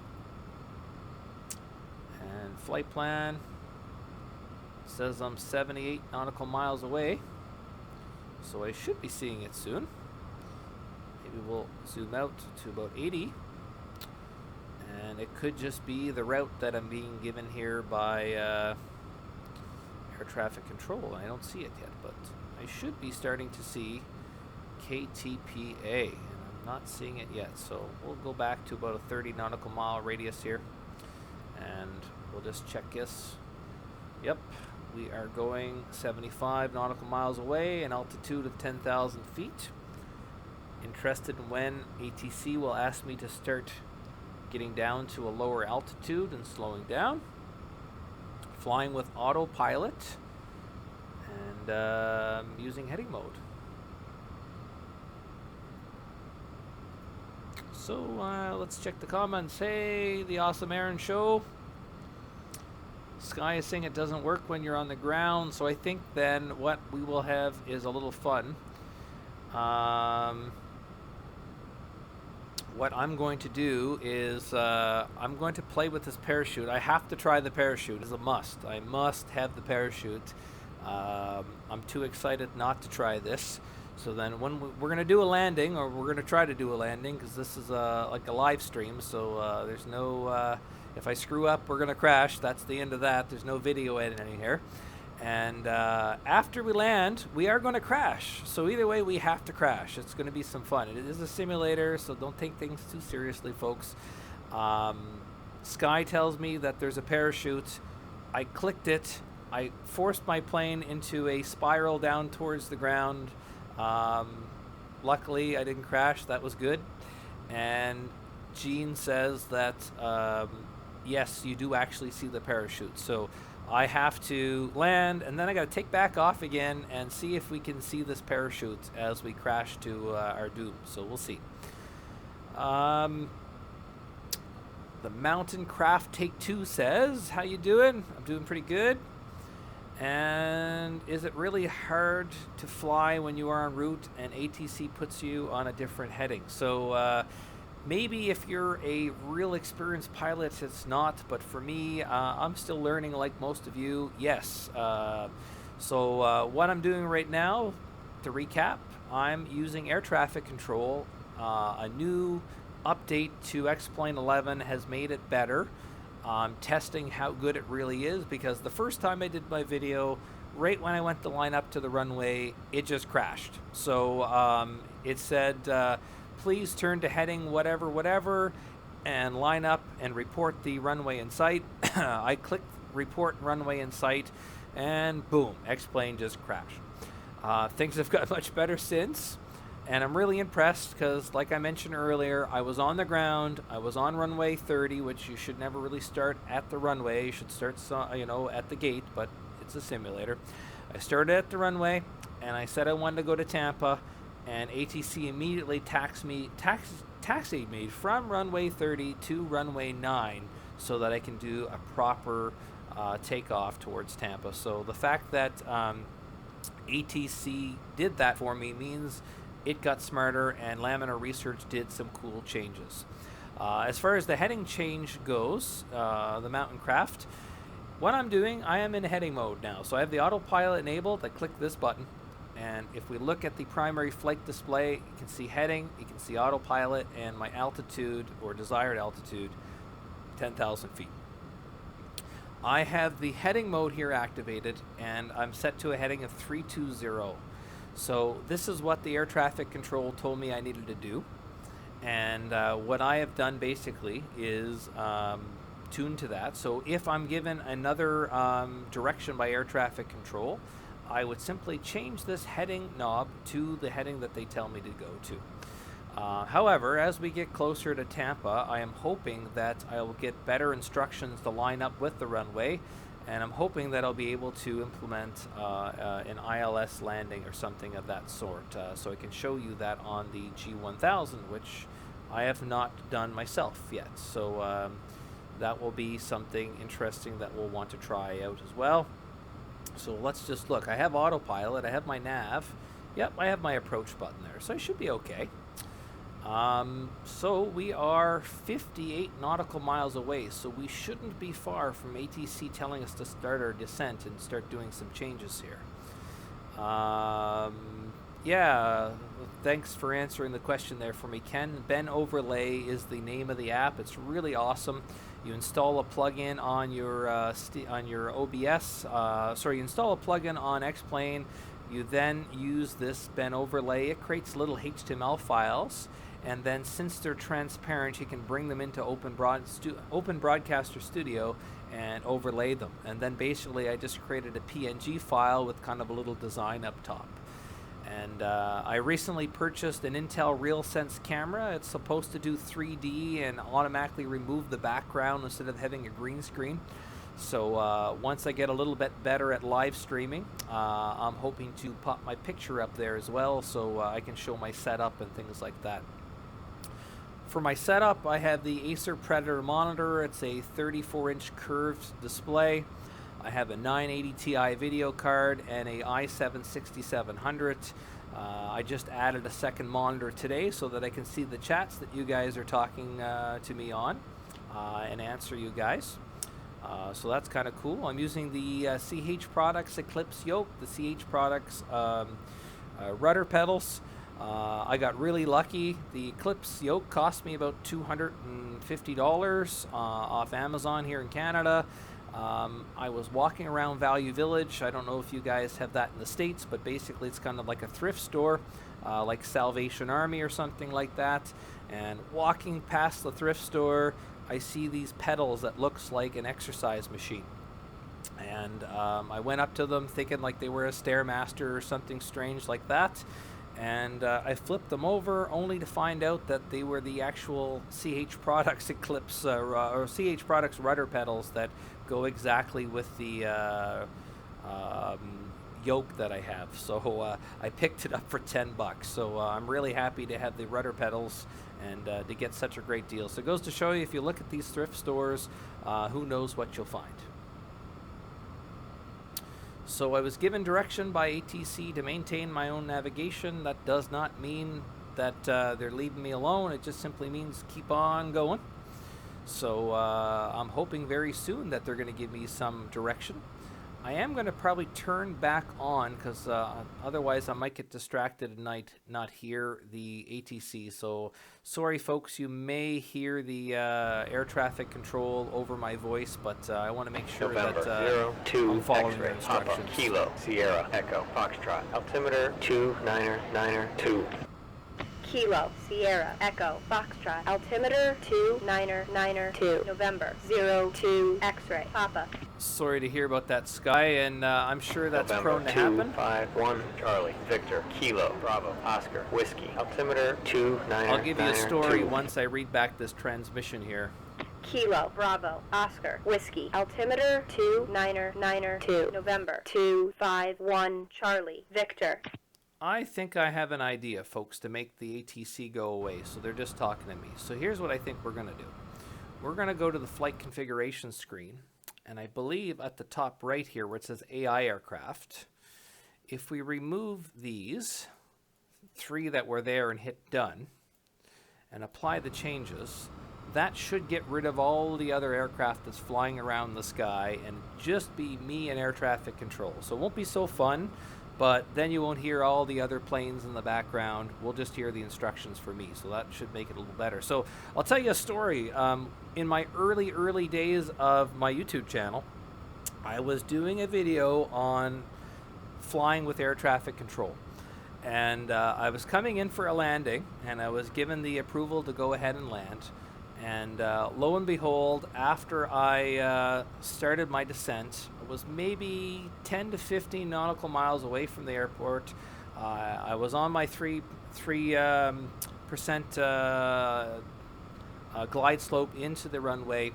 And flight plan says I'm 78 nautical miles away. So I should be seeing it soon. Maybe we'll zoom out to about 80. And it could just be the route that I'm being given here by air traffic control. I don't see it yet, but I should be starting to see KTPA. Not seeing it yet, so we'll go back to about a 30 nautical mile radius here, and we'll just check this. Yep, we are going 75 nautical miles away, an altitude of 10,000 feet. Interested in when ATC will ask me to start getting down to a lower altitude and slowing down. Flying with autopilot and using heading mode. So let's check the comments. Hey, the Awesome Aaron Show. Sky is saying it doesn't work when you're on the ground, so I think then what we will have is a little fun. What I'm going to do is I'm going to play with this parachute. I have to try the parachute. It's a must. I must have the parachute. I'm too excited not to try this. So then when we're going to do a landing, or we're going to try to do a landing, because this is like a live stream, so there's no, if I screw up, we're going to crash. That's the end of that. There's no video editing here. And after we land, we are going to crash. So either way, we have to crash. It's going to be some fun. It is a simulator, so don't take things too seriously, folks. Sky tells me that there's a parachute. I clicked it. I forced my plane into a spiral down towards the ground. Luckily, I didn't crash. That was good. And Gene says that, yes, you do actually see the parachute. So I have to land, and then I got to take back off again and see if we can see this parachute as we crash to our doom. So we'll see. The Mountain Craft Take 2 says, how you doing? I'm doing pretty good. And is it really hard to fly when you are en route and ATC puts you on a different heading? So maybe if you're a real experienced pilot, it's not. But for me, I'm still learning like most of you. Yes. So what I'm doing right now, to recap, I'm using air traffic control. A new update to X-Plane 11 has made it better. Testing how good it really is, because the first time I did my video, right when I went to line up to the runway, it just crashed. So it said, please turn to heading whatever and line up and report the runway in sight. I clicked report runway in sight, and boom, X-Plane just crashed. Things have got much better since. And I'm really impressed because, like I mentioned earlier, I was on the ground. I was on runway 30, which you should never really start at the runway. You should start, at the gate, but it's a simulator. I started at the runway, and I said I wanted to go to Tampa, and ATC immediately taxied me from runway 30 to runway 9 so that I can do a proper takeoff towards Tampa. So the fact that ATC did that for me means it got smarter, and Laminar Research did some cool changes. As far as the heading change goes, the Mountain Craft, what I'm doing, I am in heading mode now. So I have the autopilot enabled. I click this button, and if we look at the primary flight display, you can see heading, you can see autopilot, and my altitude or desired altitude, 10,000 feet. I have the heading mode here activated, and I'm set to a heading of 320. So this is what the air traffic control told me I needed to do. And what I have done basically is tuned to that. So if I'm given another direction by air traffic control, I would simply change this heading knob to the heading that they tell me to go to. However, as we get closer to Tampa, I am hoping that I will get better instructions to line up with the runway, and I'm hoping that I'll be able to implement an ILS landing or something of that sort. So I can show you that on the G1000, which I have not done myself yet. So that will be something interesting that we'll want to try out as well. So let's just look. I have autopilot, I have my nav. Yep, I have my approach button there, so I should be okay. So we are 58 nautical miles away, so we shouldn't be far from ATC telling us to start our descent and start doing some changes here. Yeah, thanks for answering the question there for me, Ken. Ben Overlay is the name of the app. It's really awesome. You install a plugin on your OBS. You install a plugin on X-Plane. You then use this Ben Overlay. It creates little HTML files, and then since they're transparent, you can bring them into Open Broadcaster Studio and overlay them. And then basically I just created a PNG file with kind of a little design up top. And I recently purchased an Intel RealSense camera. It's supposed to do 3D and automatically remove the background instead of having a green screen. So once I get a little bit better at live streaming, I'm hoping to pop my picture up there as well, so I can show my setup and things like that. For my setup, I have the Acer Predator monitor. It's a 34-inch curved display. I have a 980 Ti video card and a i7-6700. I just added a second monitor today so that I can see the chats that you guys are talking to me on and answer you guys. So that's kind of cool. I'm using the CH Products Eclipse yoke, the CH Products rudder pedals. I got really lucky. The Eclipse yoke cost me about $250 off Amazon here in Canada. I was walking around Value Village. I don't know if you guys have that in the States, but basically it's kind of like a thrift store, like Salvation Army or something like that. And walking past the thrift store, I see these pedals that looks like an exercise machine. And I went up to them thinking like they were a Stairmaster or something strange like that. And I flipped them over only to find out that they were the actual CH Products Eclipse or CH Products rudder pedals that go exactly with the yoke that I have. So I picked it up for $10. So I'm really happy to have the rudder pedals and to get such a great deal. So it goes to show you, if you look at these thrift stores, who knows what you'll find. So I was given direction by ATC to maintain my own navigation. That does not mean that they're leaving me alone. It just simply means keep on going. So I'm hoping very soon that they're going to give me some direction. I am going to probably turn back on because otherwise I might get distracted and not hear the ATC. So sorry folks, you may hear the air traffic control over my voice, but I want to make sure November, that I'm following their instructions. Papa, Kilo, Sierra, Echo, Foxtrot, altimeter 2992. Kilo, Sierra, Echo, Foxtrot, altimeter 2992, November, 02, X-ray, Papa. Sorry to hear about that, Sky, and I'm sure that's November, prone to happen. 251, Charlie, Victor, Kilo, Bravo, Oscar, Whiskey, altimeter 2992. I'll give you a story once I read back this transmission here. Kilo, Bravo, Oscar, Whiskey, altimeter 2992, November, 251, Charlie, Victor. I think I have an idea, folks, to make the ATC go away, so they're just talking to me. So here's what I think we're going to do. We're going to go to the flight configuration screen, and I believe at the top right here where it says AI aircraft, if we remove these 3 that were there and hit done, and apply the changes, that should get rid of all the other aircraft that's flying around the sky and just be me and air traffic control. So it won't be so fun, but then you won't hear all the other planes in the background. We'll just hear the instructions for me, so that should make it a little better. So I'll tell you a story. In my early days of my YouTube channel, I was doing a video on flying with air traffic control. And I was coming in for a landing, and I was given the approval to go ahead and land. And lo and behold, after I started my descent, it was maybe 10 to 15 nautical miles away from the airport. I was on my 3% glide slope into the runway,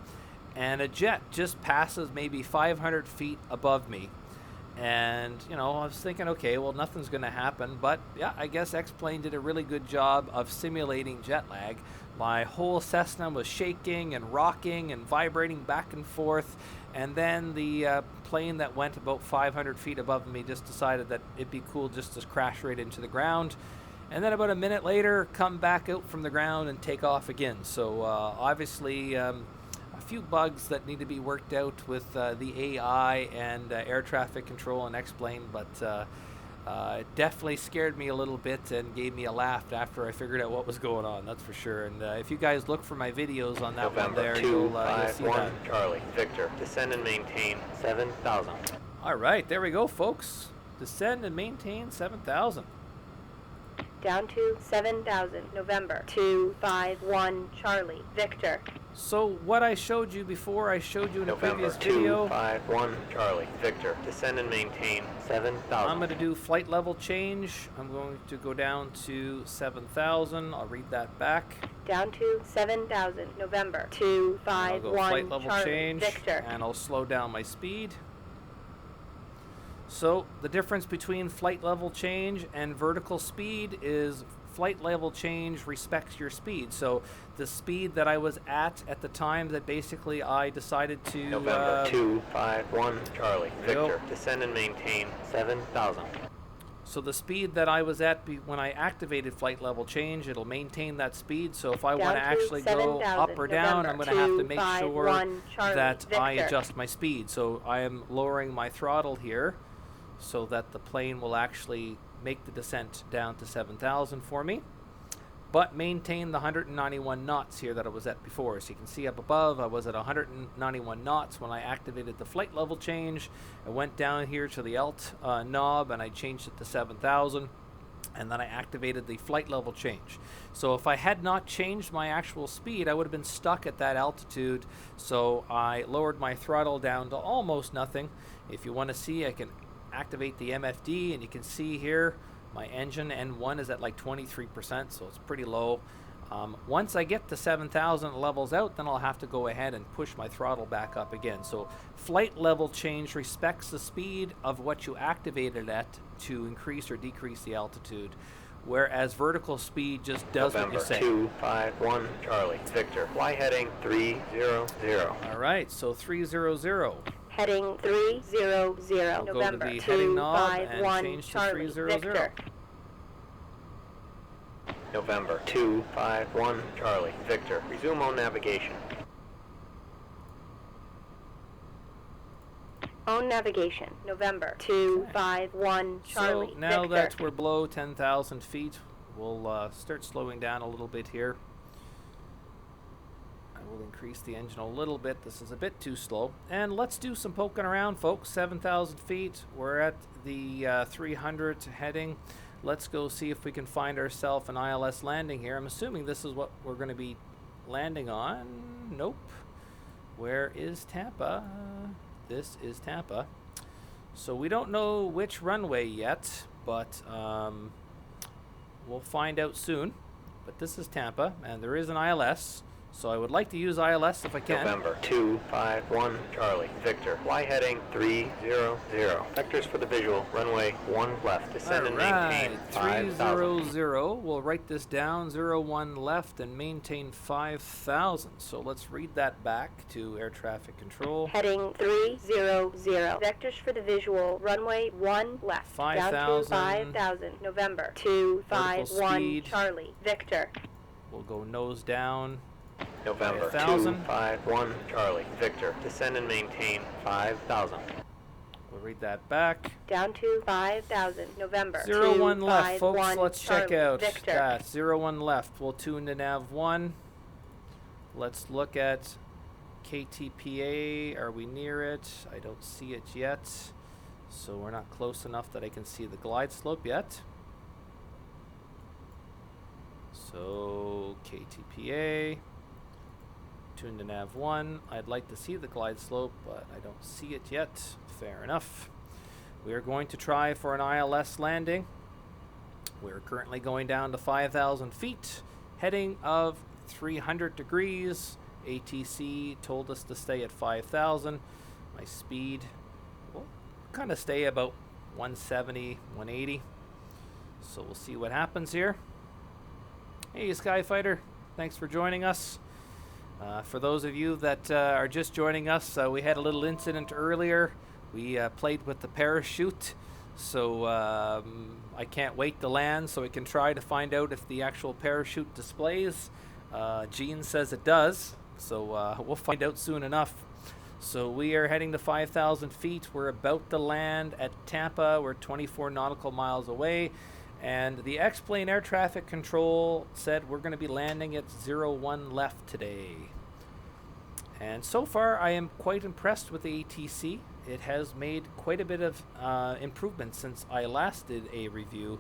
and a jet just passes maybe 500 feet above me. And, you know, I was thinking, okay, well, nothing's going to happen. But, yeah, I guess X-Plane did a really good job of simulating jet lag. My whole Cessna was shaking and rocking and vibrating back and forth. And then the plane that went about 500 feet above me just decided that it'd be cool just to crash right into the ground. And then about a minute later, come back out from the ground and take off again. So, obviously... a few bugs that need to be worked out with the AI and air traffic control and X-Plane, but it definitely scared me a little bit and gave me a laugh after I figured out what was going on, that's for sure. And if you guys look for my videos on that November one there, 2, you'll 5, see 1, that. Charlie, Victor, descend and maintain 7,000. All right, there we go, folks. Descend and maintain 7,000. Down to 7,000, November 251, Charlie, Victor. So what I showed you before, I showed you in a November previous video. 251, Charlie, Victor, descend and maintain 7,000. I'm going to do flight level change. I'm going to go down to 7,000. I'll read that back. Down to 7,000, November I'll 251, go flight level Charlie, change, Victor. and I'll slow down my speed. So the difference between flight level change and vertical speed is flight level change respects your speed. So the speed that I was at the time that basically I decided to... November 251, Charlie, Victor, Yep. descend and maintain 7,000. So the speed that I was at when I activated flight level change, it'll maintain that speed. So if I want to actually go up or down, I'm going to have to make sure that I adjust my speed. So I am lowering my throttle here so that the plane will actually make the descent down to 7,000 for me, but maintain the 191 knots here that I was at before. So you can see up above, I was at 191 knots when I activated the flight level change. I went down here to the Alt knob and I changed it to 7,000, and then I activated the flight level change. So if I had not changed my actual speed, I would have been stuck at that altitude. So I lowered my throttle down to almost nothing. If you want to see, I can activate the MFD, and you can see here my engine N1 is at like 23%, so it's pretty low. Once I get to 7,000 levels out, then I'll have to go ahead and push my throttle back up again. So flight level change respects the speed of what you activated at to increase or decrease the altitude, whereas vertical speed just does November what you say. 251, Charlie, Victor, fly heading 300. All right, so 300. Heading 300, I'll November go to the heading knob and 251, change to Charlie, 300. Victor. November 251, Charlie, Victor, resume on navigation. On navigation, November 251, Charlie, So now Victor. that we're below 10,000 feet, we'll start slowing down a little bit here. I will increase the engine a little bit. This is a bit too slow. And let's do some poking around, folks. 7,000 feet. We're at the 300 heading. Let's go see if we can find ourselves an ILS landing here. I'm assuming this is what we're going to be landing on. Nope. Where is Tampa? This is Tampa. So we don't know which runway yet, but we'll find out soon. But this is Tampa, and there is an ILS. So I would like to use ILS if I can. November 251, Charlie, Victor, fly heading 300. Vectors for the visual, runway 1 left, descend and maintain 5,000. 300. We'll write this down, 01 left, and maintain 5,000. So let's read that back to air traffic control. Heading 300. Vectors for the visual, runway 1 left. 5,000. Down to 5,000, November 251, speed. Charlie, Victor. We'll go nose down. November 5,000. 251 Charlie Victor. Descend and maintain 5,000. We'll read that back. Down to 5,000. November 01 left, folks. 251 Let's check Charlie out Victor. that. 01 left. We'll tune to nav 1. Let's look at KTPA. Are we near it? I don't see it yet. So we're not close enough that I can see the glide slope yet. So KTPA. Tune to nav 1. I'd like to see the glide slope, but I don't see it yet. Fair enough. We are going to try for an ILS landing. We're currently going down to 5,000 feet, heading of 300 degrees. ATC told us to stay at 5,000. My speed will kind of stay about 170, 180. So we'll see what happens here. Hey, Skyfighter, thanks for joining us. For those of you that are just joining us, we had a little incident earlier. We played with the parachute, so I can't wait to land so we can try to find out if the actual parachute displays. Gene says it does, so we'll find out soon enough. So we are heading to 5,000 feet. We're about to land at Tampa. We're 24 nautical miles away. And the X-plane air traffic control said we're going to be landing at 01 left today. And so far, I am quite impressed with the ATC. It has made quite a bit of improvement since I last did a review.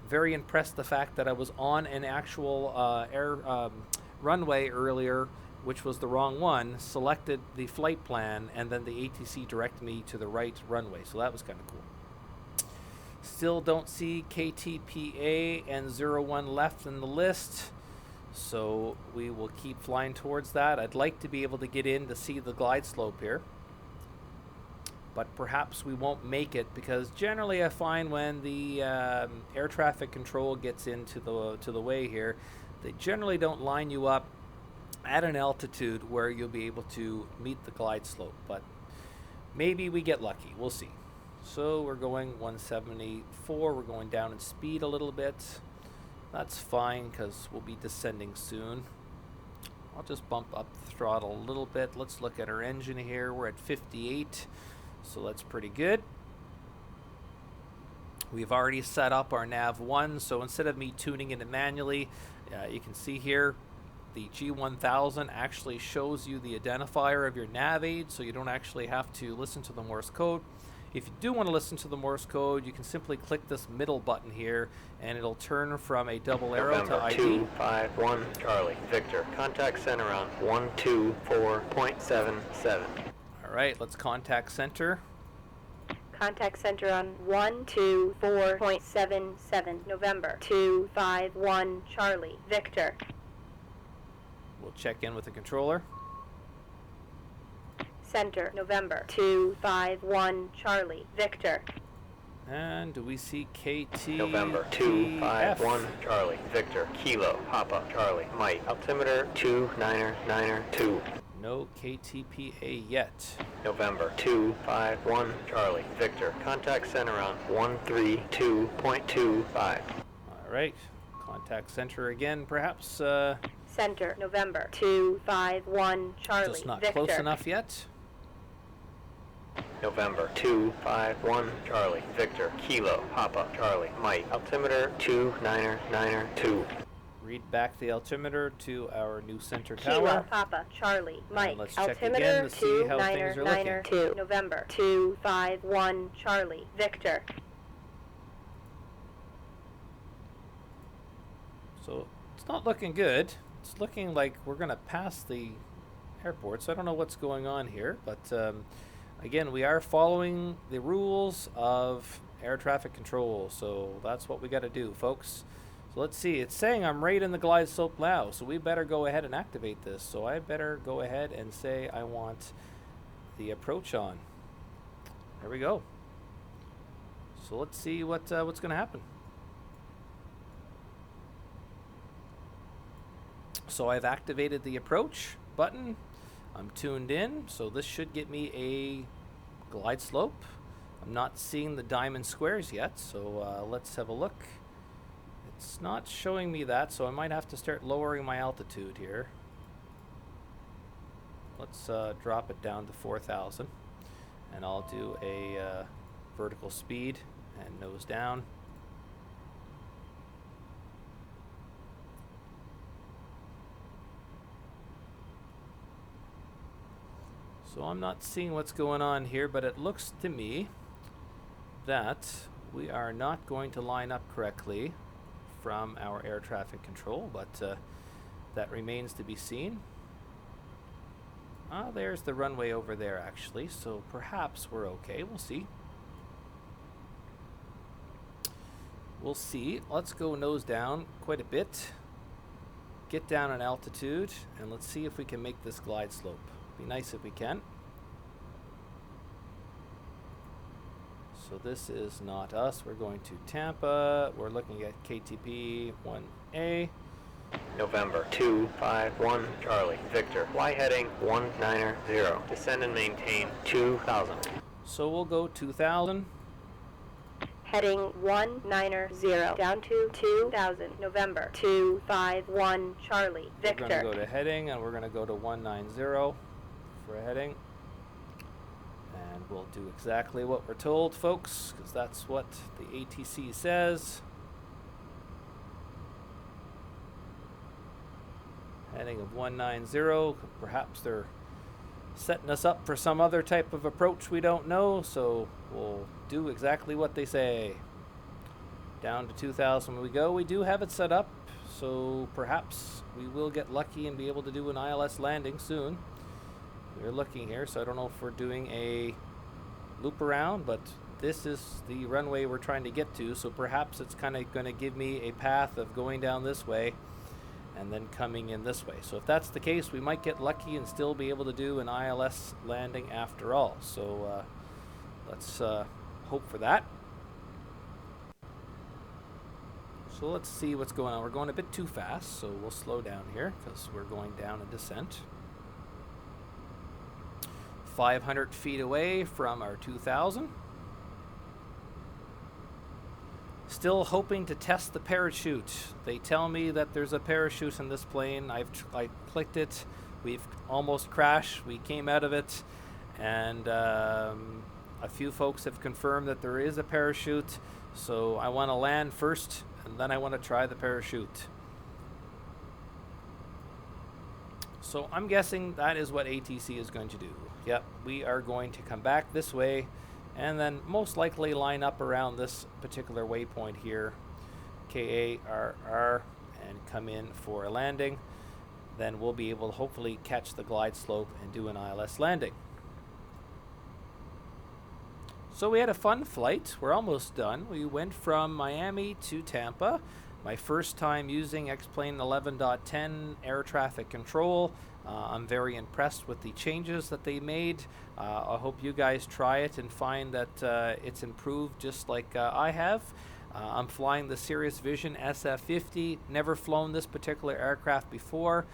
Very impressed the fact that I was on an actual runway earlier, which was the wrong one, selected the flight plan, and then the ATC directed me to the right runway. So that was kind of cool. Still don't see KTPA and 01 left in the list, so we will keep flying towards that. I'd like to be able to get in to see the glide slope here, but perhaps we won't make it because generally I find when the air traffic control gets into the way here, they generally don't line you up at an altitude where you'll be able to meet the glide slope, but maybe we get lucky. We'll see. So we're going 174. We're going down in speed a little bit. That's fine because we'll be descending soon. I'll just bump up the throttle a little bit. Let's look at our engine here. We're at 58, so that's pretty good. We've already set up our nav 1, so instead of me tuning in it manually, you can see here the G1000 actually shows you the identifier of your nav aid, so you don't actually have to listen to the Morse code. If you do want to listen to the Morse code, you can simply click this middle button here, and it'll turn from a double arrow to ID. 251 Charlie Victor. Contact center on 124.77. All right, let's contact center. Contact center on 124.77. November 251 Charlie Victor. We'll check in with the controller. Center, November 251 Charlie Victor. And do we see KT? November 251 Charlie Victor Kilo Papa Charlie Mike. Altimeter 299er2. No KTPA yet. November 251 Charlie Victor. Contact center on 132.25. All right, contact center again, perhaps. Center, November 251 Charlie Just not Victor. close enough yet. November 251 Charlie Victor Kilo Papa Charlie Mike. Altimeter 299er2. Read back the altimeter to our new center Kilo tower. Papa Charlie Mike. let's check Altimeter again to see how things are looking. 2 November 251 Charlie Victor. So it's not looking good. It's looking like we're going to pass the airport, so I don't know what's going on here, but again, we are following the rules of air traffic control, so that's what we got to do, folks. So let's see. It's saying I'm right in the glide slope now, so we better go ahead and activate this. So I better go ahead and say I want the approach on. There we go. So let's see what's going to happen. So I've activated the approach button. I'm tuned in, so this should get me a glide slope. I'm not seeing the diamond squares yet, so let's have a look at It's not showing me that, so I might have to start lowering my altitude here. Let's drop it down to 4,000, and I'll do a vertical speed and nose down. So I'm not seeing what's going on here, but it looks to me that we are not going to line up correctly from our air traffic control, but that remains to be seen. There's the runway over there actually, so perhaps we're okay. We'll see. We'll see. Let's go nose down quite a bit. Get down in altitude, and let's see if we can make this glide slope. Be nice if we can. So this is not us. We're going to Tampa. We're looking at KTP 1A. November 251 Charlie Victor. Fly heading 190. Descend and maintain 2000. So we'll go 2000. Heading 190 down to 2000. November 251 Charlie Victor. We're going to go to heading, and we're going to go to 190 for heading. And we'll do exactly what we're told, folks, because that's what the ATC says. Heading of 190. Perhaps they're setting us up for some other type of approach we don't know, so we'll do exactly what they say. Down to 2000 we go. We do have it set up, so perhaps we will get lucky and be able to do an ILS landing soon. We're looking here, so I don't know if we're doing a loop around, but this is the runway we're trying to get to, so perhaps it's kind of going to give me a path of going down this way and then coming in this way. So if that's the case, we might get lucky and still be able to do an ILS landing after all. So let's hope for that. So let's see what's going on. We're going a bit too fast, so we'll slow down here because we're going down a descent. 500 feet away from our 2000. Still hoping to test the parachute. They tell me that there's a parachute in this plane. I clicked it. We've almost crashed. We came out of it, and a few folks have confirmed that there is a parachute. So I want to land first, and then I want to try the parachute. So I'm guessing that is what ATC is going to do. Yep, we are going to come back this way, and then most likely line up around this particular waypoint here, KARR, and come in for a landing. Then we'll be able to hopefully catch the glide slope and do an ILS landing. So we had a fun flight. We're almost done. We went from Miami to Tampa. My first time using X-Plane 11.10 air traffic control. I'm very impressed with the changes that they made. I hope you guys try it and find that it's improved just like I have. I'm flying the Cirrus Vision SF50. Never flown this particular aircraft before.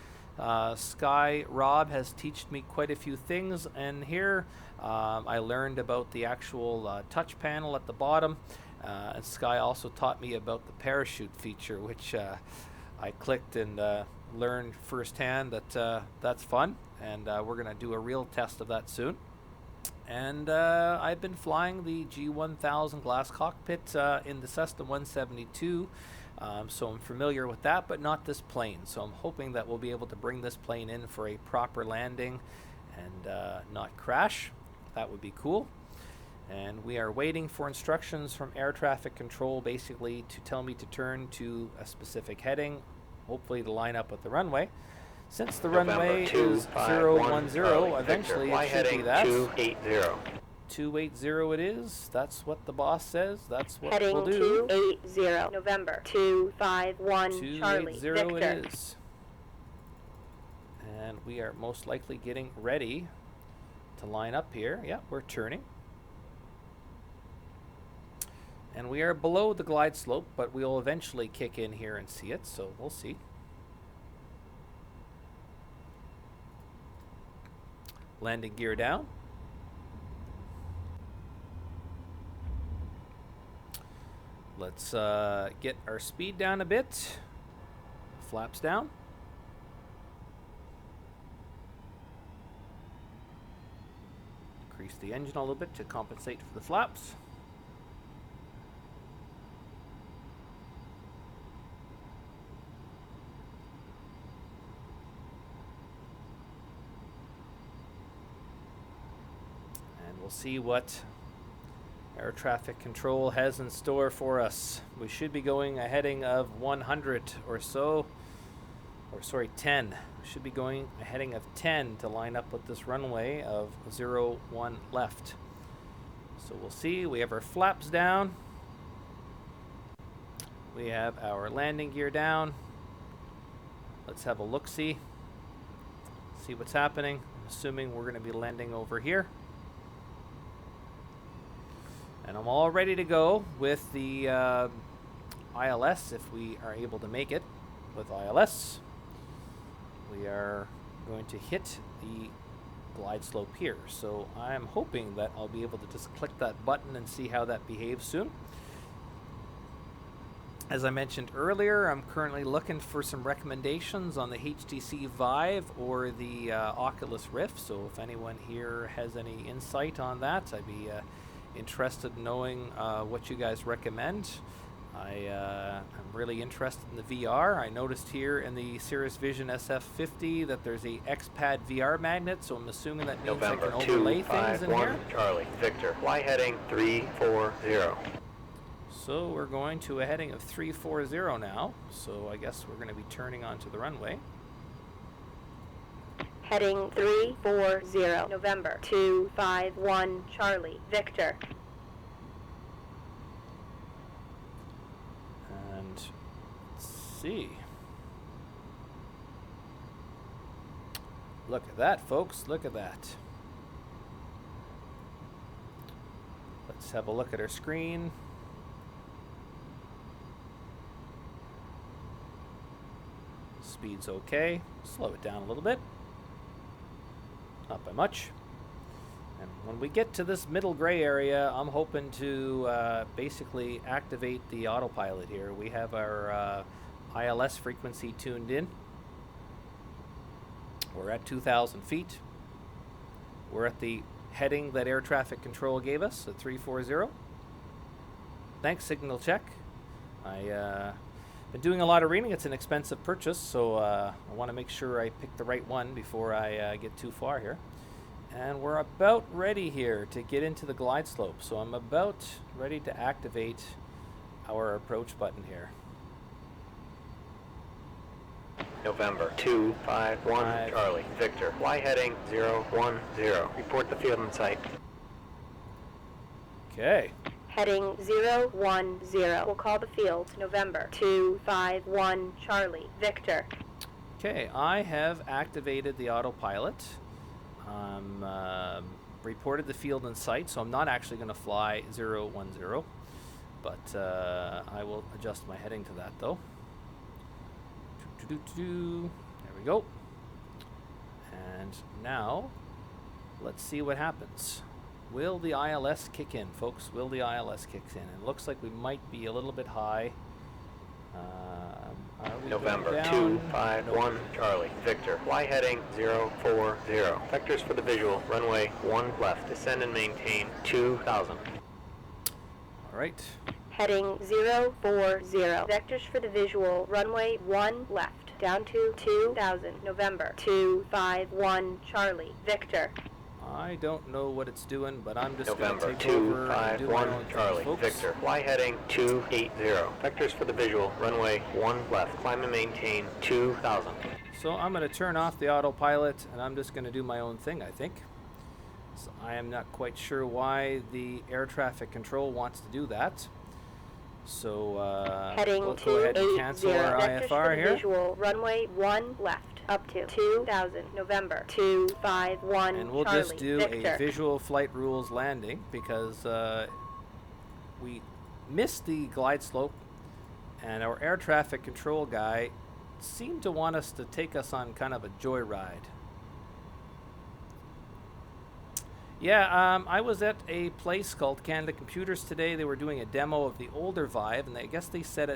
Sky Rob has taught me quite a few things, and here I learned about the actual touch panel at the bottom. And Sky also taught me about the parachute feature, which I clicked and learned firsthand that that's fun, and we're going to do a real test of that soon. And I've been flying the G1000 glass cockpit in the Cessna 172, so I'm familiar with that, but not this plane. So I'm hoping that we'll be able to bring this plane in for a proper landing and not crash. That would be cool. And we are waiting for instructions from air traffic control, basically to tell me to turn to a specific heading, hopefully to line up with the runway. Since the runway is 010, eventually it should be that. 280. 280 it is. That's what the boss says. That's what Heading we'll do. 280, November 251 Charlie 280 Victor. it is. And we are most likely getting ready to line up here. Yeah, we're turning. And we are below the glide slope, but we'll eventually kick in here and see it, so we'll see. Landing gear down. Let's get our speed down a bit. Flaps down. Increase the engine a little bit to compensate for the flaps. And we'll see what air traffic control has in store for us. We should be going a heading of 100 or so, or sorry, 10. We should be going a heading of 10 to line up with this runway of 01 left. So we'll see. We have our flaps down. We have our landing gear down. Let's have a look-see. See what's happening. I'm assuming we're going to be landing over here. And I'm all ready to go with the ILS if we are able to make it with ILS. We are going to hit the glide slope here. So I'm hoping that I'll be able to just click that button and see how that behaves soon. As I mentioned earlier, I'm currently looking for some recommendations on the HTC Vive or the Oculus Rift. So if anyone here has any insight on that, I'd be interested in knowing what you guys recommend. I'm really interested in the VR. I noticed here in the Cirrus Vision SF50 that there's a XPad VR magnet, so I'm assuming that means I can overlay things in here. Charlie, Victor, fly heading 340. So we're going to a heading of 340 now, so I guess we're going to be turning onto the runway. Heading 340, November 251, Charlie, Victor. And let's see. Look at that, folks. Look at that. Let's have a look at our screen. Speed's okay. Slow it down a little bit. Not by much. And when we get to this middle gray area, I'm hoping to basically activate the autopilot here. We have our ILS frequency tuned in. We're at 2,000 feet. We're at the heading that air traffic control gave us at 340. Thanks, signal check. Been doing a lot of reading. It's an expensive purchase, so I want to make sure I pick the right one before I get too far here. And we're about ready here to get into the glide slope, so I'm about ready to activate our approach button here. November 251, Charlie, Victor, fly heading 010. Report the field in sight. Okay. Heading 010. We'll call the field. November 251, Charlie, Victor. Okay, I have activated the autopilot. Reported the field in sight, so I'm not actually going to fly 010, but I will adjust my heading to that though. There we go. And now, let's see what happens. Will the ILS kick in, folks? Will the ILS kick in? It looks like we might be a little bit high. November 251, Charlie, Victor, fly heading 040. Vectors for the visual, runway 1 left, descend and maintain 2,000. All right. Heading 040. Vectors for the visual, runway 1 left, down to 2,000. November 251, Charlie, Victor. I don't know what it's doing, but I'm just going November to take over and do my 251, own Charlie, thing, folks. Victor, fly heading 280. Vectors for the visual, runway 1 left, climb and maintain 2,000. So I'm going to turn off the autopilot, and I'm just going to do my own thing, I think. So I am not quite sure why the air traffic control wants to do that. So Heading we'll go ahead and cancel our Vectors for IFR the here. visual, runway 1 left, up to 2,000. November 251, And we'll Charlie, just do Victor. a visual flight rules landing because we missed the glide slope, and our air traffic control guy seemed to want us to take us on kind of a joyride. Yeah, I was at a place called Canada Computers today. They were doing a demo of the older Vive, and I guess they said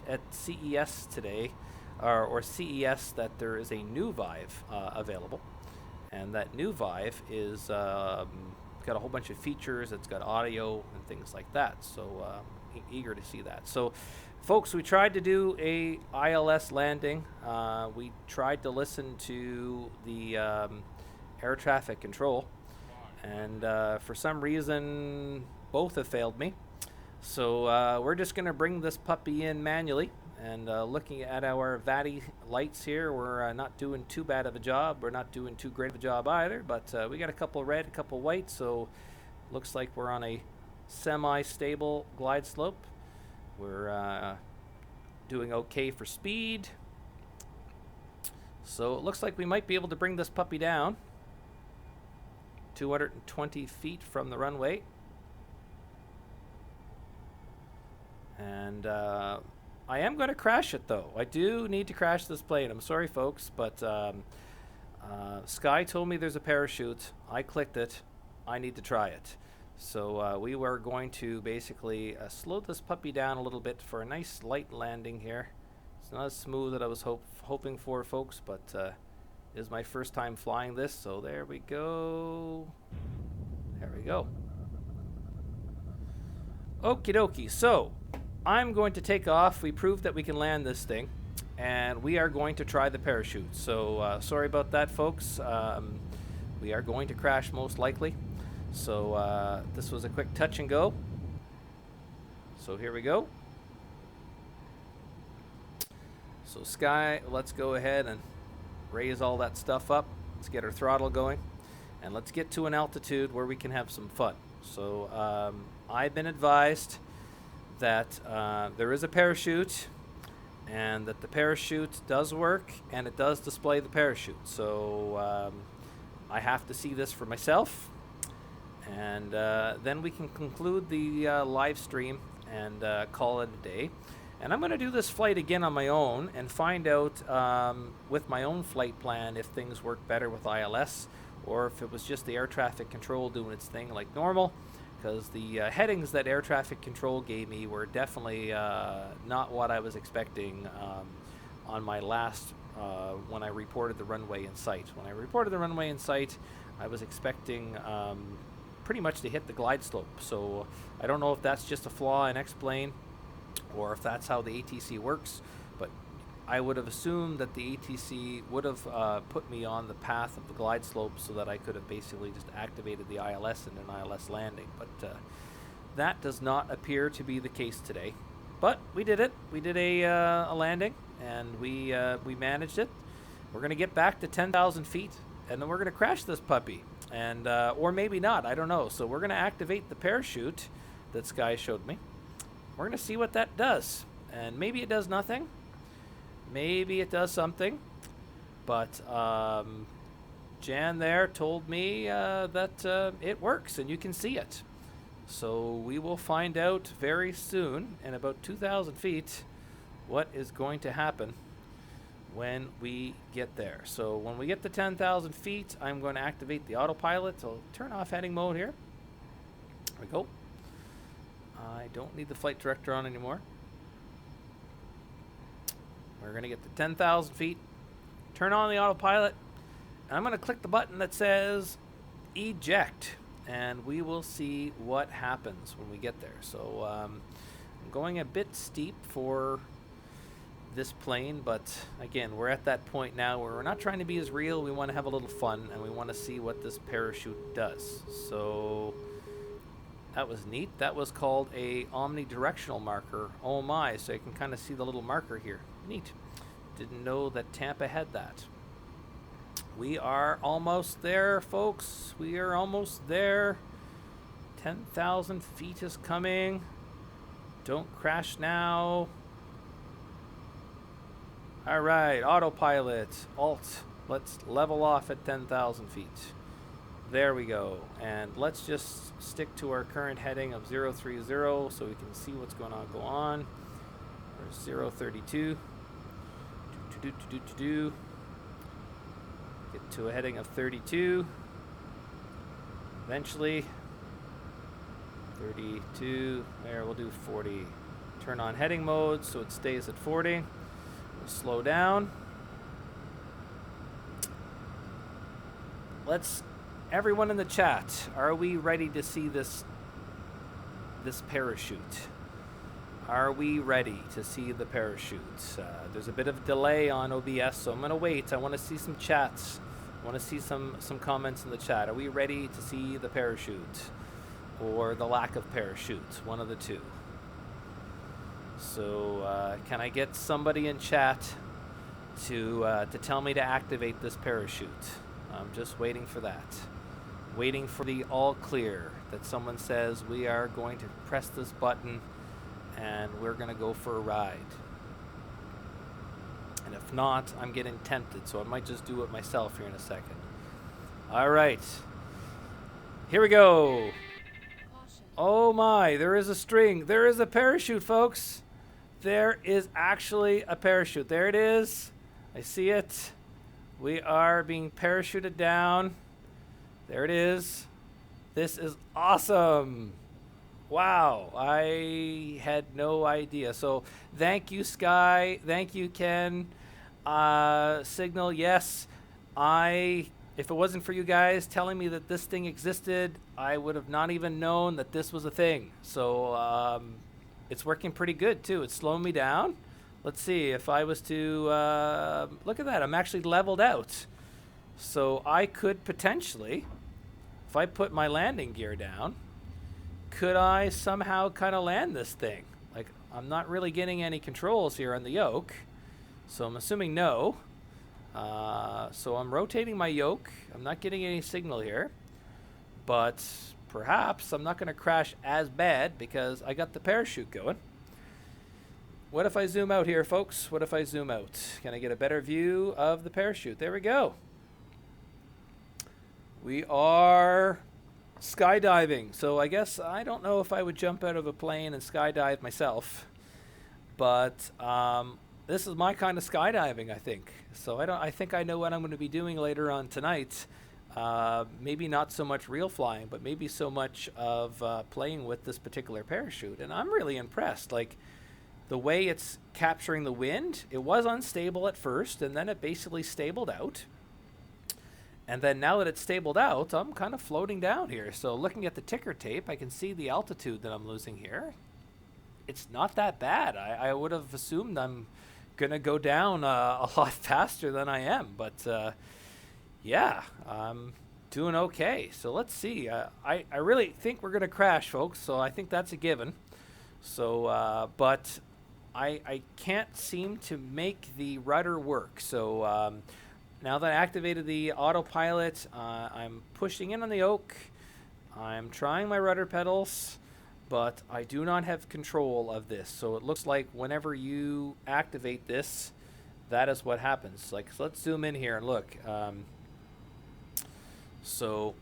at CES today, or CES, that there is a new Vive available, and that new Vive is got a whole bunch of features. It's got audio and things like that. So eager to see that. So, folks, we tried to do a ILS landing. We tried to listen to the air traffic control. And for some reason, both have failed me. So we're just going to bring this puppy in manually. And looking at our VATI lights here, we're not doing too bad of a job. We're not doing too great of a job either. But we got a couple red, a couple white. So looks like we're on a semi-stable glide slope. We're doing okay for speed. So it looks like we might be able to bring this puppy down 220 feet from the runway. And I am going to crash it, though. I do need to crash this plane. I'm sorry, folks, but Sky told me there's a parachute. I clicked it. I need to try it. So we were going to basically slow this puppy down a little bit for a nice light landing here. It's not as smooth as I was hoping for, folks, but this is my first time flying this, so there we go. There we go. Okie dokie. So I'm going to take off. We proved that we can land this thing, and we are going to try the parachute. So sorry about that, folks. We are going to crash most likely. So this was a quick touch and go. So here we go. So Sky, let's go ahead and raise all that stuff up. Let's get our throttle going, and let's get to an altitude where we can have some fun. So I've been advised that there is a parachute, and that the parachute does work, and it does display the parachute. So I have to see this for myself, and then we can conclude the live stream and call it a day. And I'm going to do this flight again on my own and find out with my own flight plan if things work better with ILS, or if it was just the air traffic control doing its thing like normal, because the headings that air traffic control gave me were definitely not what I was expecting on my last, when I reported the runway in sight. When I reported the runway in sight, I was expecting pretty much to hit the glide slope. So I don't know if that's just a flaw in X-Plane, or if that's how the ATC works, but I would have assumed that the ATC would have put me on the path of the glide slope so that I could have basically just activated the ILS in an ILS landing, but that does not appear to be the case today. But we did it. We did a landing, and we managed it. We're going to get back to 10,000 feet, and then we're going to crash this puppy, and or maybe not, I don't know. So we're going to activate the parachute that Sky showed me. We're going to see what that does, and maybe it does nothing, maybe it does something, but Jan there told me that it works and you can see it. So we will find out very soon, in about 2,000 feet, what is going to happen when we get there. So when we get to 10,000 feet, I'm going to activate the autopilot. So turn off heading mode here. There we go. I don't need the flight director on anymore. We're going to get to 10,000 feet, turn on the autopilot, and I'm going to click the button that says eject, and we will see what happens when we get there. So I'm going a bit steep for this plane, but again, we're at that point now where we're not trying to be as real. We want to have a little fun, and we want to see what this parachute does. So that was neat. That was called a omnidirectional marker. Oh my, so you can kind of see the little marker here. Neat. Didn't know that Tampa had that. We are almost there, folks. We are almost there. 10,000 feet is coming. Don't crash now. All right, autopilot, alt. Let's level off at 10,000 feet. There we go. And let's just stick to our current heading of 030 so we can see what's going on. Go on. Or 032. Get to a heading of 32. eventually. 32, there, we'll do 40. Turn on heading mode so it stays at 40. We'll slow down. Everyone in the chat, are we ready to see this parachute? Are we ready to see the parachute? There's a bit of delay on OBS, so I'm going to wait. I want to see some chats. I want to see some comments in the chat. Are we ready to see the parachute? Or the lack of parachute? One of the two. So can I get somebody in chat to tell me to activate this parachute? I'm just waiting for that. Waiting for the all clear that someone says we are going to press this button and we're going to go for a ride. And if not, I'm getting tempted, so I might just do it myself here in a second. All right. Here we go. Oh my, there is a string. There is a parachute, folks. There is actually a parachute. There it is. I see it. We are being parachuted down. There it is. This is awesome. Wow, I had no idea. So thank you, Sky. Thank you, Ken. Signal, yes. If it wasn't for you guys telling me that this thing existed, I would have not even known that this was a thing. So it's working pretty good, too. It's slowing me down. Let's see, if I was to, look at that, I'm actually leveled out. So I could potentially, if I put my landing gear down, could I somehow kind of land this thing? Like, I'm not really getting any controls here on the yoke, so I'm assuming no. So I'm rotating my yoke. I'm not getting any signal here, but perhaps I'm not going to crash as bad because I got the parachute going. What if I zoom out here, folks? What if I zoom out? Can I get a better view of the parachute? There we go. We are skydiving. So I guess I don't know if I would jump out of a plane and skydive myself, but this is my kind of skydiving, I think. So I think I know what I'm going to be doing later on tonight. Maybe not so much real flying, but maybe so much of playing with this particular parachute. And I'm really impressed. Like, the way it's capturing the wind, it was unstable at first, and then it basically stabled out. And then now that it's stabled out, I'm kind of floating down here. So looking at the ticker tape, I can see the altitude that I'm losing here. It's not that bad. I would have assumed I'm going to go down a lot faster than I am. But yeah, I'm doing okay. So let's see. I really think we're going to crash, folks. So I think that's a given. So, but I can't seem to make the rudder work. So now that I activated the autopilot, I'm pushing in on the yoke. I'm trying my rudder pedals, but I do not have control of this. So it looks like whenever you activate this, that is what happens. Like, so let's zoom in here and look. So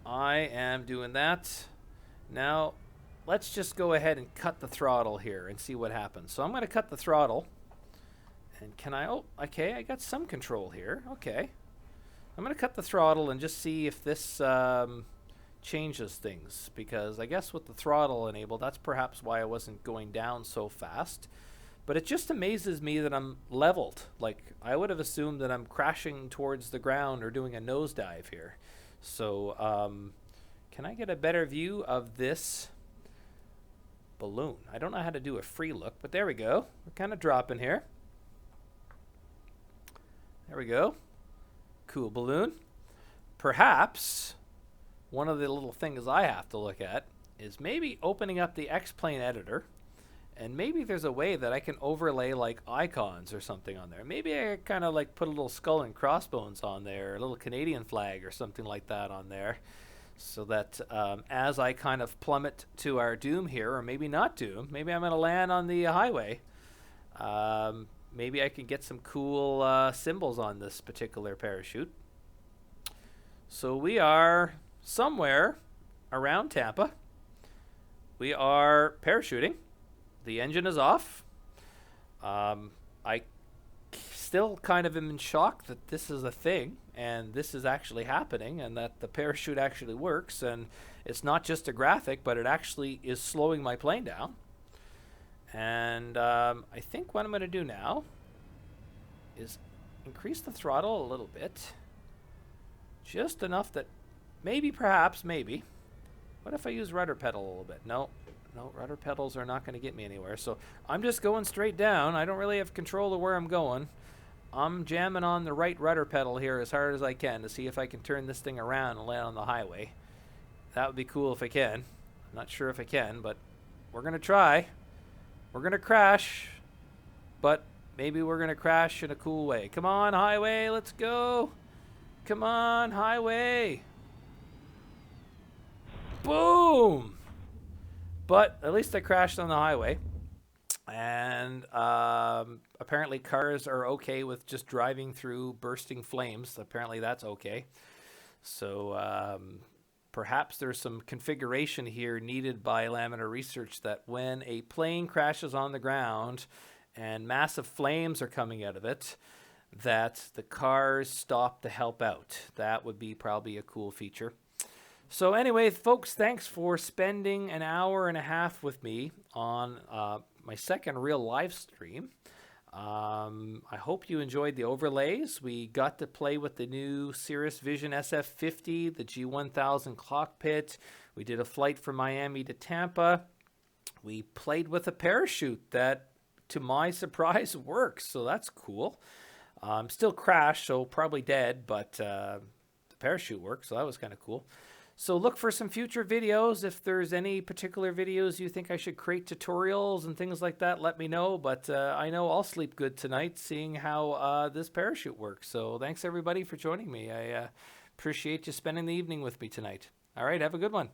I am doing that. Now, let's just go ahead and cut the throttle here and see what happens. So I'm going to cut the throttle. And can I, oh, okay, I got some control here. Okay. I'm going to cut the throttle and just see if this changes things. Because I guess with the throttle enabled, that's perhaps why I wasn't going down so fast. But it just amazes me that I'm leveled. Like, I would have assumed that I'm crashing towards the ground or doing a nosedive here. So can I get a better view of this balloon? I don't know how to do a free look, but there we go. We're kind of dropping here. There we go. Cool balloon. Perhaps one of the little things I have to look at is maybe opening up the X-Plane editor, and maybe there's a way that I can overlay like icons or something on there. Maybe I kind of like put a little skull and crossbones on there, a little Canadian flag or something like that on there, so that as I kind of plummet to our doom here, or maybe not doom, maybe I'm going to land on the highway. Maybe I can get some cool symbols on this particular parachute. So we are somewhere around Tampa. We are parachuting. The engine is off. I still kind of am in shock that this is a thing. and this is actually happening, and that the parachute actually works, and it's not just a graphic, but it actually is slowing my plane down. And I think what I'm going to do now is increase the throttle a little bit, just enough that maybe, perhaps, maybe. What if I use rudder pedal a little bit? No, rudder pedals are not going to get me anywhere. So I'm just going straight down. I don't really have control of where I'm going. I'm jamming on the right rudder pedal here as hard as I can to see if I can turn this thing around and land on the highway. That would be cool if I can. I'm not sure if I can, but we're going to try. We're going to crash, but maybe we're going to crash in a cool way. Come on, highway, let's go. Come on, highway. Boom! But at least I crashed on the highway. And apparently cars are okay with just driving through bursting flames. Apparently that's okay. So perhaps there's some configuration here needed by Laminar Research that when a plane crashes on the ground and massive flames are coming out of it, that the cars stop to help out. That would be probably a cool feature. So anyway, folks, thanks for spending an hour and a half with me on my second real live stream. I hope you enjoyed the overlays. We got to play with the new Cirrus Vision SF50, the G1000 cockpit. We did a flight from Miami to Tampa. We played with a parachute that, to my surprise, works. So that's cool. Still crashed, so probably dead, but the parachute works, so that was kind of cool. So look for some future videos. If there's any particular videos you think I should create tutorials and things like that, let me know. But I know I'll sleep good tonight seeing how this parachute works. So thanks everybody for joining me. I appreciate you spending the evening with me tonight. All right, have a good one.